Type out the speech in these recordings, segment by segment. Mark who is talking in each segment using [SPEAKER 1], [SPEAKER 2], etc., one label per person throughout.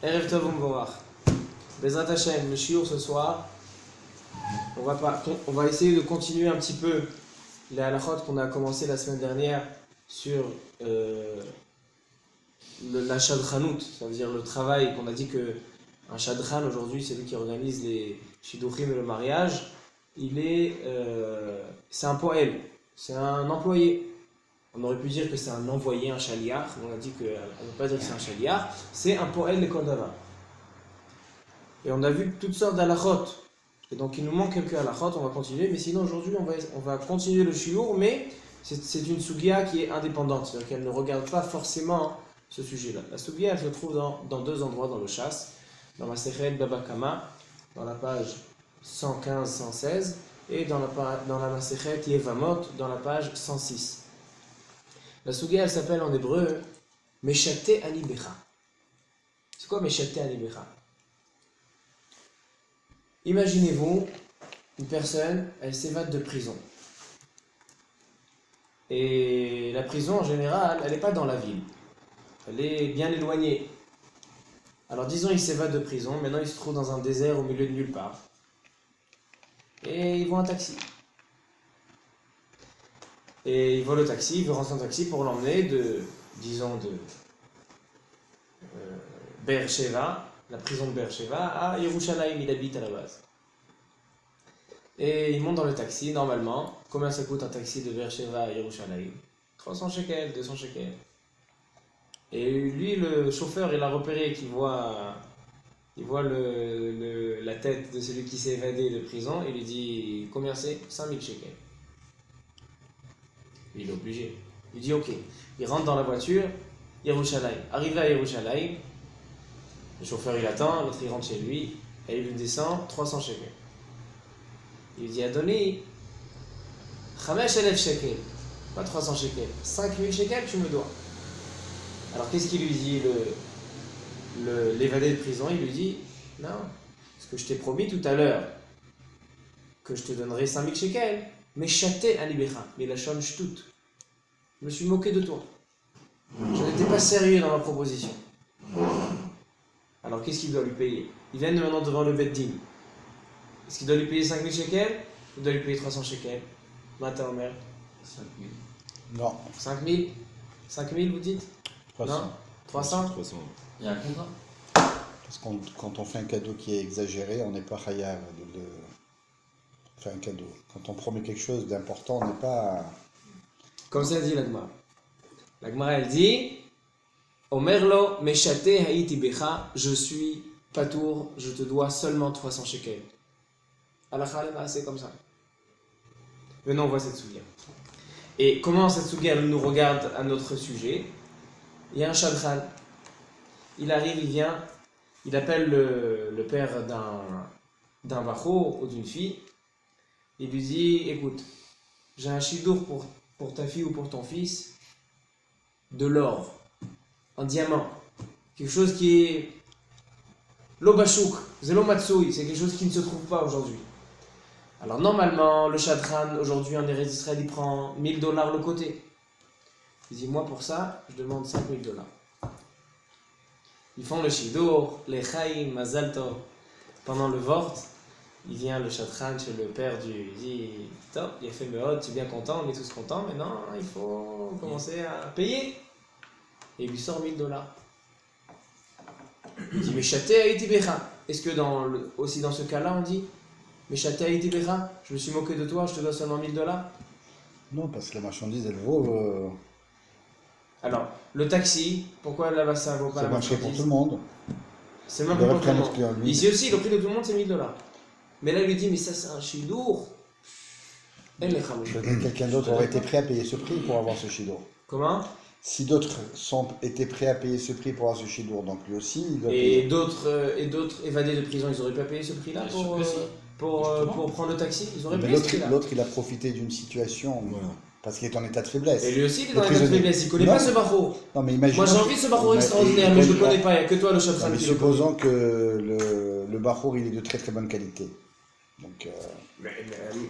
[SPEAKER 1] Erev Tov Umvorach. Bezrat Hashem, le shiur ce soir, on va essayer de continuer un petit peu les halachot qu'on a commencé la semaine dernière sur la shadchanut, ça veut dire le travail qu'on a dit que un shadchan aujourd'hui, c'est lui qui organise les shidduchim et le mariage. C'est un poël, c'est un employé. On aurait pu dire que c'est un envoyé, un shaliach, mais on a dit qu'on ne peut pas dire que c'est un shaliach, c'est un poël de Kodava. Et on a vu toutes sortes d'halachot. Et donc il nous manque quelques halachot, on va continuer, mais sinon aujourd'hui on va continuer le shiur, mais c'est une sugia qui est indépendante, c'est-à-dire qu'elle ne regarde pas forcément ce sujet-là. La sugia elle se trouve dans deux endroits dans le Shas, dans la Masechet Baba Kama, dans la page 115-116, et dans la Masechet Yevamot, dans la page 106. La sugia, elle s'appelle en hébreu Meshate Anibecha. C'est quoi Meshate Anibecha? Imaginez-vous, une personne, elle s'évade de prison. Et la prison, en général, elle n'est pas dans la ville. Elle est bien éloignée. Alors disons, il s'évade de prison, maintenant il se trouve dans un désert au milieu de nulle part. Et il voit un taxi. Et il voit le taxi, il veut rentrer en taxi pour l'emmener de Beersheva, la prison de Beersheva, à Yerushalayim, il habite à la base. Et il monte dans le taxi, normalement. Combien ça coûte un taxi de Beersheva à Yerushalayim? 300 shekels, 200 shekels. Et lui, le chauffeur, il a repéré qu'il voit la tête de celui qui s'est évadé de prison, il lui dit combien c'est? 5000 shekels. Il est obligé. Il dit ok. Il rentre dans la voiture, Yerushalayim. Arrivé à Yerushalayim, le chauffeur il attend, l'autre il rentre chez lui, et il lui descend 300 shekels. Il lui dit Adoni, 5000 shekels, pas 300 shekels, 5000 shekels tu me dois. Alors qu'est-ce qu'il lui dit l'évadé de prison? Il lui dit non, parce que je t'ai promis tout à l'heure que je te donnerai 5000 shekels, mais chaté alibecha, mais la shon shtut. Je me suis moqué de toi. Je n'étais pas sérieux dans ma proposition. Alors qu'est-ce qu'il doit lui payer? Il vient maintenant devant le Beddin. Est-ce qu'il doit lui payer 5000 shekels ou il doit lui payer 300 shekels? Mata Omer
[SPEAKER 2] 5000.
[SPEAKER 1] Non. 5000 5000 vous dites?
[SPEAKER 3] 300.
[SPEAKER 1] Non 300.
[SPEAKER 2] Il y a un contrat.
[SPEAKER 3] Parce que quand on fait un cadeau qui est exagéré, on n'est pas chayav de faire un cadeau. Quand on promet quelque chose d'important, on n'est pas...
[SPEAKER 1] Comme ça dit la Gemara. La Gemara elle dit Omerlo meshate haïti becha, je suis patour, je te dois seulement 300 shekels. Alakha c'est comme ça. Maintenant on voit cette souviens. Et comment cette souviens nous regarde à notre sujet? Il y a un shadchan. Il arrive, il vient, il appelle le père d'un bachour ou d'une fille. Il lui dit écoute, j'ai un shidour pour ta fille ou pour ton fils, de l'or, un diamant, quelque chose qui est l'obashouk, zelomatsui, c'est quelque chose qui ne se trouve pas aujourd'hui. Alors normalement, le shadchan, aujourd'hui un Eretz Israël, il prend $1000 le côté. Il dit moi pour ça, je demande $5000. Ils font le shidour, les chaim, mazal tov. Pendant le vort, il vient le shadchan chez le père il dit top, il a fait meod, tu es bien content, on est tous contents, maintenant il faut commencer à payer. Et il lui sort $1000. Il dit mais chaté haïti becha. Est-ce que aussi dans ce cas-là on dit mais chaté haïti becha, je me suis moqué de toi, je te dois seulement $1000?
[SPEAKER 3] Non, parce que la marchandise, elle vaut...
[SPEAKER 1] Alors, le taxi, pourquoi là-bas ça vaut pas la
[SPEAKER 3] marché
[SPEAKER 1] marchandise?
[SPEAKER 3] pour tout le monde.
[SPEAKER 1] C'est même pour tout le monde.
[SPEAKER 3] Lui.
[SPEAKER 1] Ici aussi, le prix de tout le monde c'est $1000. Mais là il lui dit mais ça c'est un shidour.
[SPEAKER 3] Quelqu'un d'autre aurait été prêt à payer ce prix pour avoir ce shidour.
[SPEAKER 1] Comment?
[SPEAKER 3] Si d'autres étaient prêts à payer ce prix pour avoir ce shidour, donc lui aussi, il doit
[SPEAKER 1] Et
[SPEAKER 3] payer.
[SPEAKER 1] d'autres évadés de prison, ils auraient pas payé ce prix-là pour prendre le taxi? Ils auraient payé ce prix-là.
[SPEAKER 3] L'autre, il a profité d'une situation parce qu'il est en état de faiblesse.
[SPEAKER 1] Et lui aussi, il est dans l'état de faiblesse. Il connaît pas ce barreau.
[SPEAKER 3] Non, mais imagine.
[SPEAKER 1] Moi, j'ai envie de ce barreau extraordinaire, mais je le connais pas. Il n'y a que toi, le shadchan, qui le connaît.
[SPEAKER 3] Supposons que le barreau, il est de très très bonne qualité. Donc,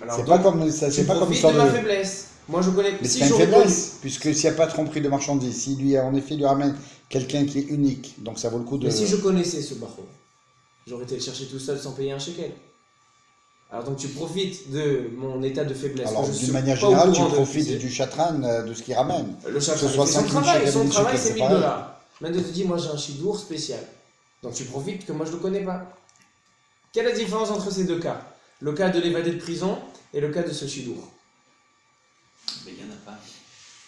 [SPEAKER 1] alors,
[SPEAKER 3] c'est pas comme ça,
[SPEAKER 1] tu
[SPEAKER 3] c'est pas comme
[SPEAKER 1] profites
[SPEAKER 3] l'histoire
[SPEAKER 1] de ma
[SPEAKER 3] de.
[SPEAKER 1] faiblesse. Moi, je connais.
[SPEAKER 3] Mais
[SPEAKER 1] Si
[SPEAKER 3] c'est une
[SPEAKER 1] j'aurais
[SPEAKER 3] faiblesse, puisque s'il n'y a pas de tromperie de marchandises, si lui, en effet, lui ramène quelqu'un qui est unique, donc ça vaut le coup de.
[SPEAKER 1] Mais si je connaissais ce barreau, j'aurais été le chercher tout seul sans payer un shekel. Alors donc tu profites de mon état de faiblesse.
[SPEAKER 3] Alors,
[SPEAKER 1] que je suis
[SPEAKER 3] d'une manière
[SPEAKER 1] pas au
[SPEAKER 3] générale, tu
[SPEAKER 1] courant de
[SPEAKER 3] profites
[SPEAKER 1] qui
[SPEAKER 3] du chatran, de ce qu'il ramène.
[SPEAKER 1] c'est. Le chat,
[SPEAKER 3] que ce
[SPEAKER 1] il
[SPEAKER 3] soit
[SPEAKER 1] fait son
[SPEAKER 3] 5 000
[SPEAKER 1] travail.
[SPEAKER 3] shekels,
[SPEAKER 1] Son
[SPEAKER 3] 1000
[SPEAKER 1] travail,
[SPEAKER 3] shekels,
[SPEAKER 1] c'est
[SPEAKER 3] c'est
[SPEAKER 1] 1000
[SPEAKER 3] pareil.
[SPEAKER 1] dollars. Maintenant, tu te dis, moi j'ai un chidour spécial. Donc tu profites que moi je ne le connais pas. Quelle est la différence entre ces deux cas? Le cas de l'évadé de prison et le cas de ce chidour.
[SPEAKER 2] Mais il n'y en a pas.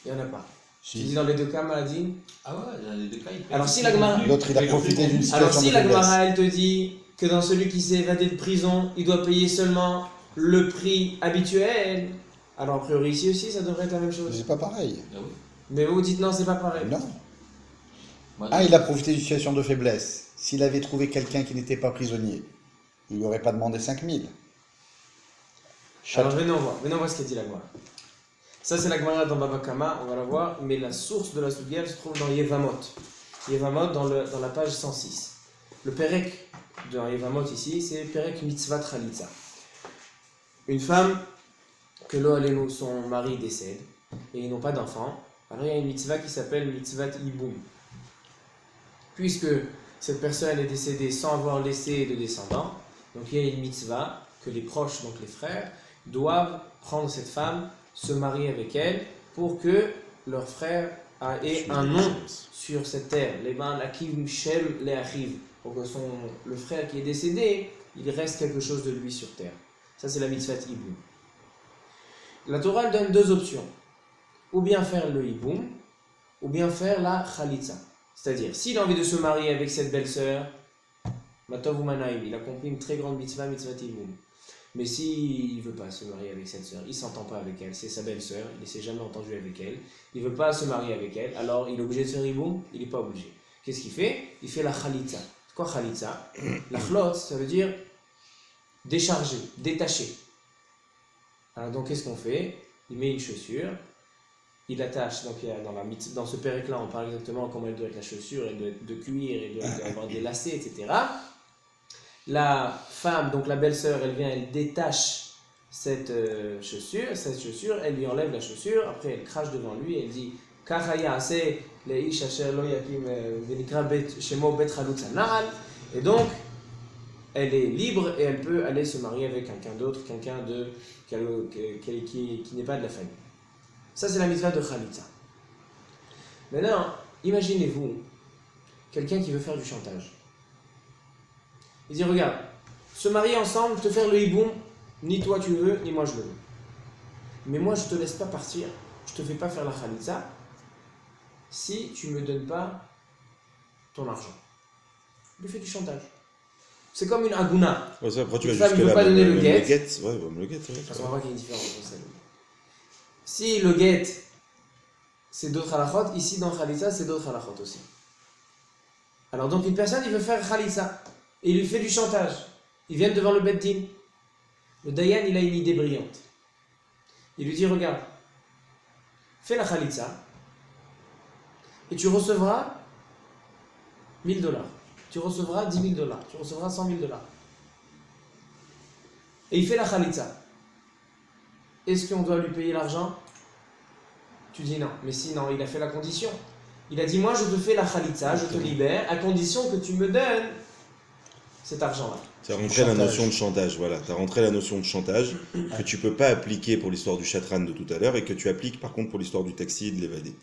[SPEAKER 1] Il n'y en a pas. Tu
[SPEAKER 3] Si.
[SPEAKER 1] dis dans les deux cas, Maladine.
[SPEAKER 2] Ah ouais, dans les deux cas, il paye.
[SPEAKER 1] Alors si la Gemara-
[SPEAKER 3] L'autre, il a profité d'une
[SPEAKER 1] Alors
[SPEAKER 3] situation
[SPEAKER 1] si
[SPEAKER 3] de
[SPEAKER 1] la
[SPEAKER 3] faiblesse.
[SPEAKER 1] Gemara, elle te dit que dans celui qui s'est évadé de prison, il doit payer seulement le prix habituel, alors a priori ici aussi, ça devrait être la même chose.
[SPEAKER 3] C'est pas pareil.
[SPEAKER 2] Ah oui.
[SPEAKER 1] Mais vous dites non, c'est pas pareil.
[SPEAKER 3] Non.
[SPEAKER 2] Moi,
[SPEAKER 3] Ah, il a profité d'une situation de faiblesse. S'il avait trouvé quelqu'un qui n'était pas prisonnier, il lui aurait pas demandé 5 000.
[SPEAKER 1] Alors venons voir ce qu'a dit la Gemara. Ça c'est la Gemara dans Baba Kama, on va la voir, mais la source de la Sugia se trouve dans Yevamot. Yevamot dans la page 106. Le Perek de Yevamot ici, c'est Perek Mitzvat Chalitza. Une femme que lo alenu, son mari décède et ils n'ont pas d'enfant, alors il y a une mitzvah qui s'appelle Mitzvat Iboum. Puisque cette personne est décédée sans avoir laissé de descendants, donc il y a une mitzvah que les proches, donc les frères, doivent prendre cette femme, se marier avec elle, pour que leur frère ait un nom sur cette terre. Les ban Akim Shem les Achiv. Pour que le frère qui est décédé, il reste quelque chose de lui sur terre. Ça c'est la mitzvah Iboum. La Torah donne deux options. Ou bien faire le Iboum, ou bien faire la Chalitza. C'est-à-dire, s'il a envie de se marier avec cette belle-sœur, Matov ou Manaïm, il a accompli une très grande mitzvah Iboum. Mais s'il ne veut pas se marier avec cette sœur, il ne s'entend pas avec elle, c'est sa belle-sœur, il ne s'est jamais entendu avec elle, il ne veut pas se marier avec elle, alors il est obligé de faire Iboum, il n'est pas obligé. Qu'est-ce qu'il fait? Il fait la Chalitza. C'est quoi Chalitza? La Chlot, ça veut dire décharger, détacher. Alors donc qu'est-ce qu'on fait? Il met une chaussure, il attache, donc il y a dans ce péricle-là, on parle exactement comment elle doit être la chaussure, elle doit être de cuir, elle doit avoir des lacets, etc. La femme, donc la belle-sœur, elle vient, elle détache cette chaussure, elle lui enlève la chaussure, après elle crache devant lui, elle dit « Kachaya ase leish asher lo yakim venikra shemo bet chalutza na'al » et donc elle est libre et elle peut aller se marier avec quelqu'un d'autre, quelqu'un qui n'est pas de la famille. Ça, c'est la mitzvah de Chalitza. Maintenant, imaginez-vous quelqu'un qui veut faire du chantage. Il dit, regarde, se marier ensemble, te faire le hiboum, ni toi tu le veux, ni moi je le veux. Mais moi, je ne te laisse pas partir, je ne te fais pas faire la Chalitza, si tu ne me donnes pas ton argent. Il lui fait du chantage. C'est comme une aguna.
[SPEAKER 4] Ouais, ça, après, tu
[SPEAKER 1] Une
[SPEAKER 4] vas
[SPEAKER 1] femme
[SPEAKER 4] jusque
[SPEAKER 1] ne veut
[SPEAKER 4] là,
[SPEAKER 1] pas donner le
[SPEAKER 4] même
[SPEAKER 1] guet.
[SPEAKER 4] Ouais, même le guet, ouais.
[SPEAKER 1] Parce qu'on voit qu'il y a une différence entre ça. Si le guet, c'est d'autres halachot, ici dans Khalitsa, c'est d'autres halachot aussi. Alors donc une personne, il veut faire Khalitsa, et il lui fait du chantage. Ils viennent devant le Bet Din. Le Dayan, il a une idée brillante. Il lui dit, regarde, fais la Khalitsa, et tu recevras 1000 $. Tu recevras 10 000 $. Tu recevras 100 000 $. Et il fait la Khalitsa. Est-ce qu'on doit lui payer l'argent? Tu dis non. Mais si non, il a fait la condition. Il a dit, moi je te fais la Khalitsa, je te libère, à condition que tu me donnes cet argent-là.
[SPEAKER 4] Tu as rentré la notion de chantage, voilà. Tu as rentré la notion de chantage que tu peux pas appliquer pour l'histoire du chatran de tout à l'heure et que tu appliques par contre pour l'histoire du taxi et de l'évadé.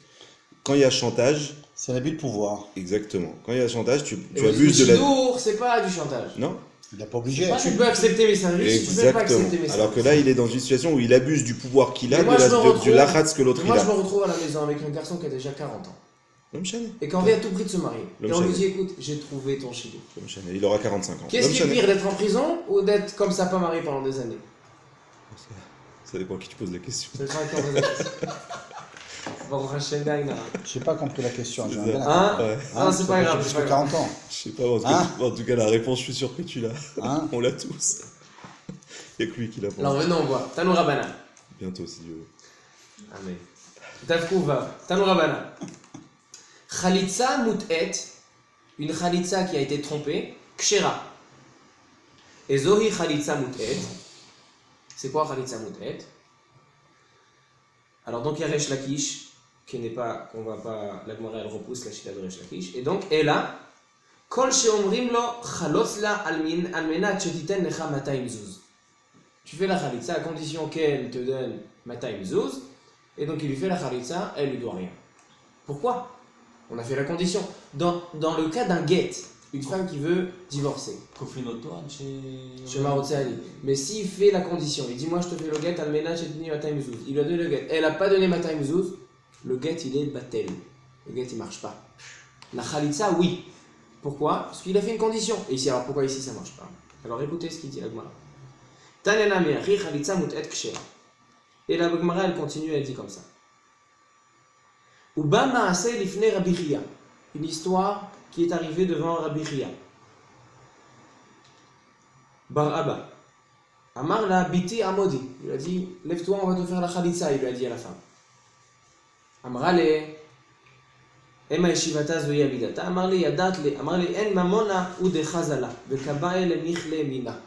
[SPEAKER 4] Quand il y a chantage...
[SPEAKER 3] C'est l'abus de pouvoir.
[SPEAKER 4] Exactement. Quand il y a chantage, tu
[SPEAKER 1] Et
[SPEAKER 4] abuses de la...
[SPEAKER 1] Chidour, c'est pas du chantage.
[SPEAKER 4] Non?
[SPEAKER 3] Il n'est pas obligé.
[SPEAKER 1] Tu peux accepter mes services, tu peux pas
[SPEAKER 4] Exactement.
[SPEAKER 1] accepter mes services.
[SPEAKER 4] Alors que là, il est dans une situation où il abuse du pouvoir qu'il a,
[SPEAKER 1] Mais moi, je me
[SPEAKER 4] du
[SPEAKER 1] retrouve-
[SPEAKER 4] lachatz que l'autre il
[SPEAKER 1] Moi, je me
[SPEAKER 4] a.
[SPEAKER 1] retrouve à la maison avec un garçon qui a déjà 40 ans.
[SPEAKER 4] L'homme chané.
[SPEAKER 1] Et qu'on vient à tout prix de se marier.
[SPEAKER 4] Le
[SPEAKER 1] Et on lui
[SPEAKER 4] Mchane.
[SPEAKER 1] dit, écoute, j'ai trouvé ton chidour.
[SPEAKER 4] L'homme chané. Il aura 45 ans.
[SPEAKER 1] Qu'est-ce
[SPEAKER 4] L'homme
[SPEAKER 1] qui est
[SPEAKER 4] chané.
[SPEAKER 1] pire, d'être en prison ou d'être comme ça, pas marié pendant des années?
[SPEAKER 4] Ça dépend à qui tu poses la question.
[SPEAKER 1] C'est le travail qu'on vous a dit. Bon, Rachel Daina.
[SPEAKER 3] Je n'ai pas compris la question.
[SPEAKER 4] C'est
[SPEAKER 3] j'aimerais
[SPEAKER 4] ça.
[SPEAKER 3] bien la
[SPEAKER 1] Hein?
[SPEAKER 4] Ouais.
[SPEAKER 3] comprendre.
[SPEAKER 1] Ah, c'est pas grave, c'est
[SPEAKER 3] Jusqu'à
[SPEAKER 1] pas grave.
[SPEAKER 3] 40 ans.
[SPEAKER 4] Je sais pas, en tout,
[SPEAKER 3] Hein
[SPEAKER 4] cas, en tout cas, la réponse, je suis sûr que tu l'as.
[SPEAKER 3] Hein
[SPEAKER 4] On l'a tous. Il n'y a que lui qui l'a pensé.
[SPEAKER 1] Alors venons, on voit. Tanou Rabbanan.
[SPEAKER 4] Bientôt, si Dieu veut.
[SPEAKER 1] Amen. Tafkouva. Tanou Rabbanan. Khalitsa mut'et. Une khalitsa qui a été trompée. Kshera. Et Zohi khalitsa mut'et. C'est quoi Khalitsa Mut'et? Alors donc il y a Resh Lakish, qui n'est pas, qu'on va pas, la Gemara elle repousse la Shita de Resh Lakish, et donc elle a Kol she'omrim lo chalotz la almenat shetiten lecha 200 zuz. Tu fais la Khalitsa à condition qu'elle te donne 200 zuz, et donc il lui fait la Khalitsa, elle lui doit rien. Pourquoi? On a fait la condition. Dans le cas d'un get, une femme qui veut divorcer,
[SPEAKER 2] Kofinotoan
[SPEAKER 1] chez Marotzeani, mais s'il fait la condition, il dit moi je te fais le get, almenat shetitni 200 zuz, il lui a donné le get, elle n'a pas donné 200 zuz, le get il est batel. Le get il marche pas. La Khalitsa, oui. Pourquoi? Parce qu'il a fait une condition. Et ici, alors pourquoi ici ça marche pas? Alors écoutez ce qu'il dit la Gemara. Tanena me'achi Khalitsa mut'et kshera. Et la Gemara elle continue, elle dit comme ça. Uba ma'aseh lifnei Rabbi Chia. Une histoire qui est arrivée devant Rabbi Chia. Bar Abba. Amar la biti amodi. Il lui a dit, lève-toi, on va te faire la Khalitsa. Il lui a dit à la femme. Amar le Ema yeshivata zoya midata. Amar le yadat le. Amar le en mamona ou de chazala. Vekabae le nichle mina.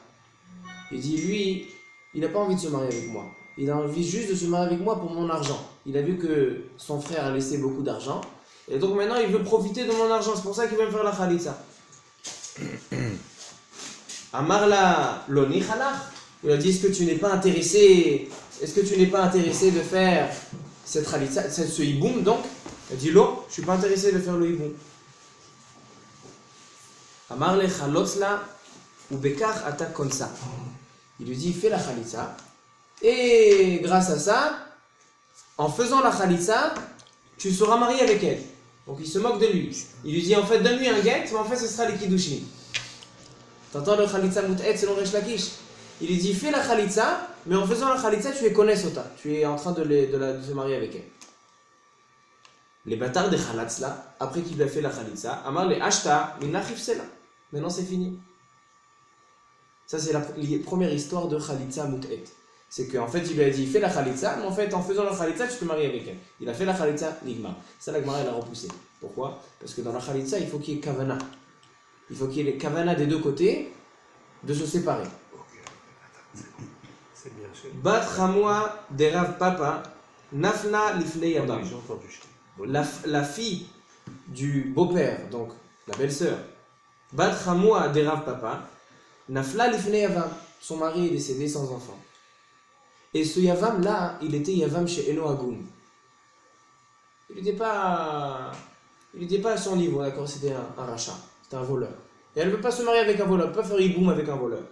[SPEAKER 1] Il dit, lui, il n'a pas envie de se marier avec moi. Il a envie juste de se marier avec moi pour mon argent. Il a vu que son frère a laissé beaucoup d'argent. Et donc maintenant, il veut profiter de mon argent. C'est pour ça qu'il veut me faire la Khalitsa. Amar la loni chalach. Il a dit, est-ce que tu n'es pas intéressé de faire cette Khalitsa, ce hiboum donc? Il a dit, non, je ne suis pas intéressé de faire le hiboum. Amar le chalotz la ou bekach ata konsa. Il lui dit, fais la Khalitsa. Et grâce à ça, en faisant la Khalitsa, tu seras marié avec elle. Donc il se moque de lui. Il lui dit en fait, donne-lui un get, mais en fait ce sera les Kiddushin. T'entends le Khalitsa Mut'et selon Resh Lakish? Il lui dit, fais la Khalitsa, mais en faisant la Khalitsa, tu es Konesota. Tu es en train de se marier avec elle. Les bâtards de Khalatzla, après qu'il a fait la Khalitsa, Amar les Ashta, Minna Khifsela. Maintenant c'est fini. Ça c'est la première histoire de Khalitsa Mut'et. C'est qu'en fait, il lui a dit, fais la Khalitsa, mais en fait, en faisant la Khalitsa, tu te maries avec elle. Il a fait la Khalitsa, Nigma. Ça, la Gemara, elle a repoussé. Pourquoi? Parce que dans la Khalitsa, il faut qu'il y ait Kavana. Il faut qu'il y ait les Kavana des deux côtés de se séparer. Bat Chamoua de Rav Papa, Nafna Lifnei Yabam. La fille du beau-père, donc la belle-sœur, Bat Chamoua de Rav Papa, Nafla Lifnei Yabam. Son mari est décédé sans enfant. Et ce Yavam là, il était Yavam chez Eno Hagoum. Il n'était pas à son niveau, d'accord? C'était un rachat, c'était un voleur. Et elle ne veut pas se marier avec un voleur, elle ne peut pas faire Iboum avec un voleur.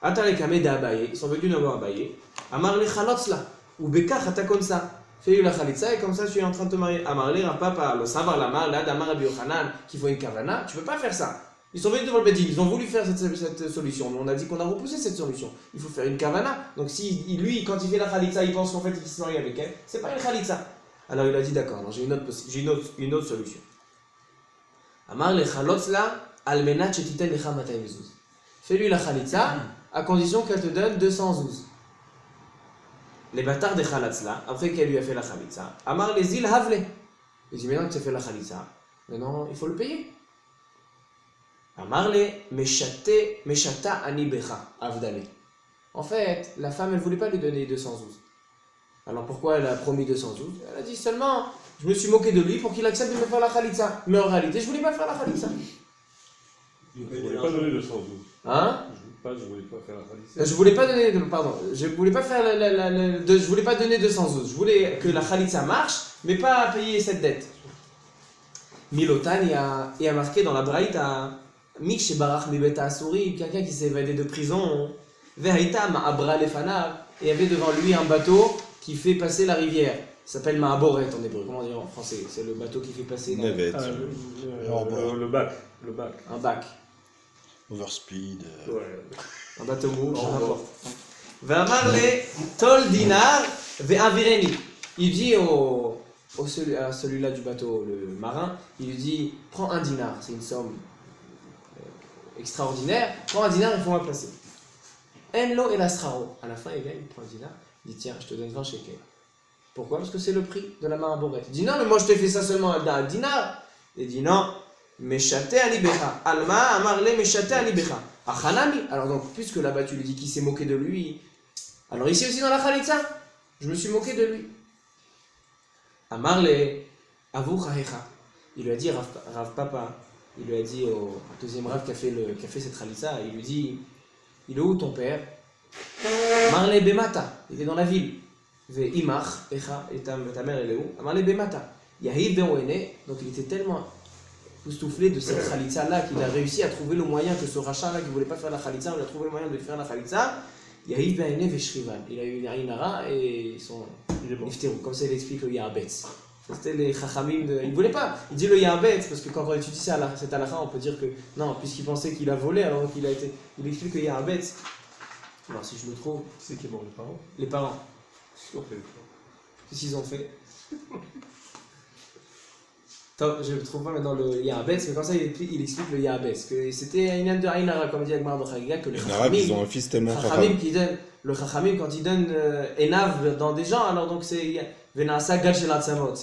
[SPEAKER 1] Atalekame da Abaye, ils sont venus dans Abaye. Amar le Khalotzla, ou Bekach Atakonsa. Fais-lui la Khalitsa et comme ça tu es en train de te marier. Amar le Rapapa, le Savar Lamar, là d'Amar Rabbi Yochanan, qui faut une Kavana, tu ne peux pas faire ça. Ils sont venus devant le Bedin, ils ont voulu faire cette solution, mais on a dit qu'on a repoussé cette solution. Il faut faire une kavana. Donc si lui, quand il fait la Khalitsa, il pense qu'en fait il se marie avec elle, c'est pas une Khalitsa. Alors il a dit d'accord, j'ai une autre solution. Amar le Khalotzla almenat shetiten lecha 200 zuz. Fais-lui la Khalitsa à condition qu'elle te donne 200 zouz. Les bâtards de Khalatzla, après qu'elle lui a fait la Khalitsa, Amar les zil havle. Il dit maintenant que tu as fait la Khalitsa, maintenant il faut le payer. Amarle, meshata ani becha, avdale. En fait, la femme, elle ne voulait pas lui donner 200 zouz. Alors pourquoi elle a promis 200 zouz? Elle a dit seulement, je me suis moqué de lui pour qu'il accepte de me faire la Khalitsa. Mais en réalité, je ne voulais pas faire la Khalitsa.
[SPEAKER 5] Je ne voulais pas donner 200 zouz.
[SPEAKER 1] Hein?
[SPEAKER 5] Je ne voulais pas faire la Khalitsa.
[SPEAKER 1] Je voulais pas donner, pardon, je voulais pas faire je voulais pas donner 200 zouz. Je voulais que la Khalitsa marche, mais pas payer cette dette. Milotan, il y a marqué dans la Braïta, Miksh Barach Mibeta Asuri, quelqu'un qui s'est évadé de prison, Vehaita Ma'abra Lefanav, et il y avait devant lui un bateau qui fait passer la rivière. Ça s'appelle Ma'aboret en hébreu, comment dire en français? C'est le bateau qui fait passer.
[SPEAKER 4] Navette.
[SPEAKER 5] Le bac.
[SPEAKER 1] Un bac.
[SPEAKER 3] Overspeed.
[SPEAKER 5] Ouais.
[SPEAKER 1] Un bateau mou, n'importe. Ve'amarle Tol Dinar Ve'avireni. Il dit à celui-là du bateau, le marin, il lui dit prends un dinar, c'est une somme extraordinaire, prends un dinar, il faut me placer. Enlo et l'astro. À la fin, il vient, il prend un dinar, il dit tiens, je te donne 20 shekels. Pourquoi? Parce que c'est le prix de la Ma'aboret. Il dit non, mais moi je t'ai fait ça seulement à dinar. Il dit non, meshate alibecha. Alma amarle meshate alibecha. Achanami. Alors donc, puisque là-bas tu lui dis qu'il s'est moqué de lui, Alors ici aussi dans la Khalitsa, je me suis moqué de lui. Amarle, Avou Chahecha. Il lui a dit, Rav Papa, il lui a dit au deuxième Rav qui a fait cette Khalitsa, il lui dit, il est où ton père? Marle Bemata, il est dans la ville. Ve Imach, Echa, et ta mère elle est où? Marle Bemata. Yahid Ben Wene, donc il était tellement époustouflé de cette Khalitsa là qu'il a réussi à trouver le moyen que ce rachat là qui voulait pas faire la Khalitsa, il a trouvé le moyen de faire la Khalitsa. Yahid Ben Wene Veshrivan. Il a eu une Ainara et ils sont Nifterou, comme ça il explique le Ya'abetz. C'était les Chachamim de. Il voulait pas. Il dit le Ya'abetz parce que quand on étudie cette halakha, on peut dire que non, puisqu'il pensait qu'il a volé alors qu'il a été. Il explique le Ya'abetz. Alors si je me trouve.
[SPEAKER 5] C'est qui est mort, les parents?
[SPEAKER 1] Les parents.
[SPEAKER 5] Qu'est-ce qu'ils ont fait?
[SPEAKER 1] Qu'est-ce qu'ils ont fait? Attends, je ne trouve pas maintenant le Ya'abetz, mais comme ça il explique le Ya'abetz. Que c'était une de Ainara, comme dit Agmar B'Chagiga, que les
[SPEAKER 4] Arabes, ils ont un fils tellement
[SPEAKER 1] Chachamim qui donne. Le Chachamim, quand il donne Enav dans des gens, alors donc c'est Venasa Gal Shel Atzamot.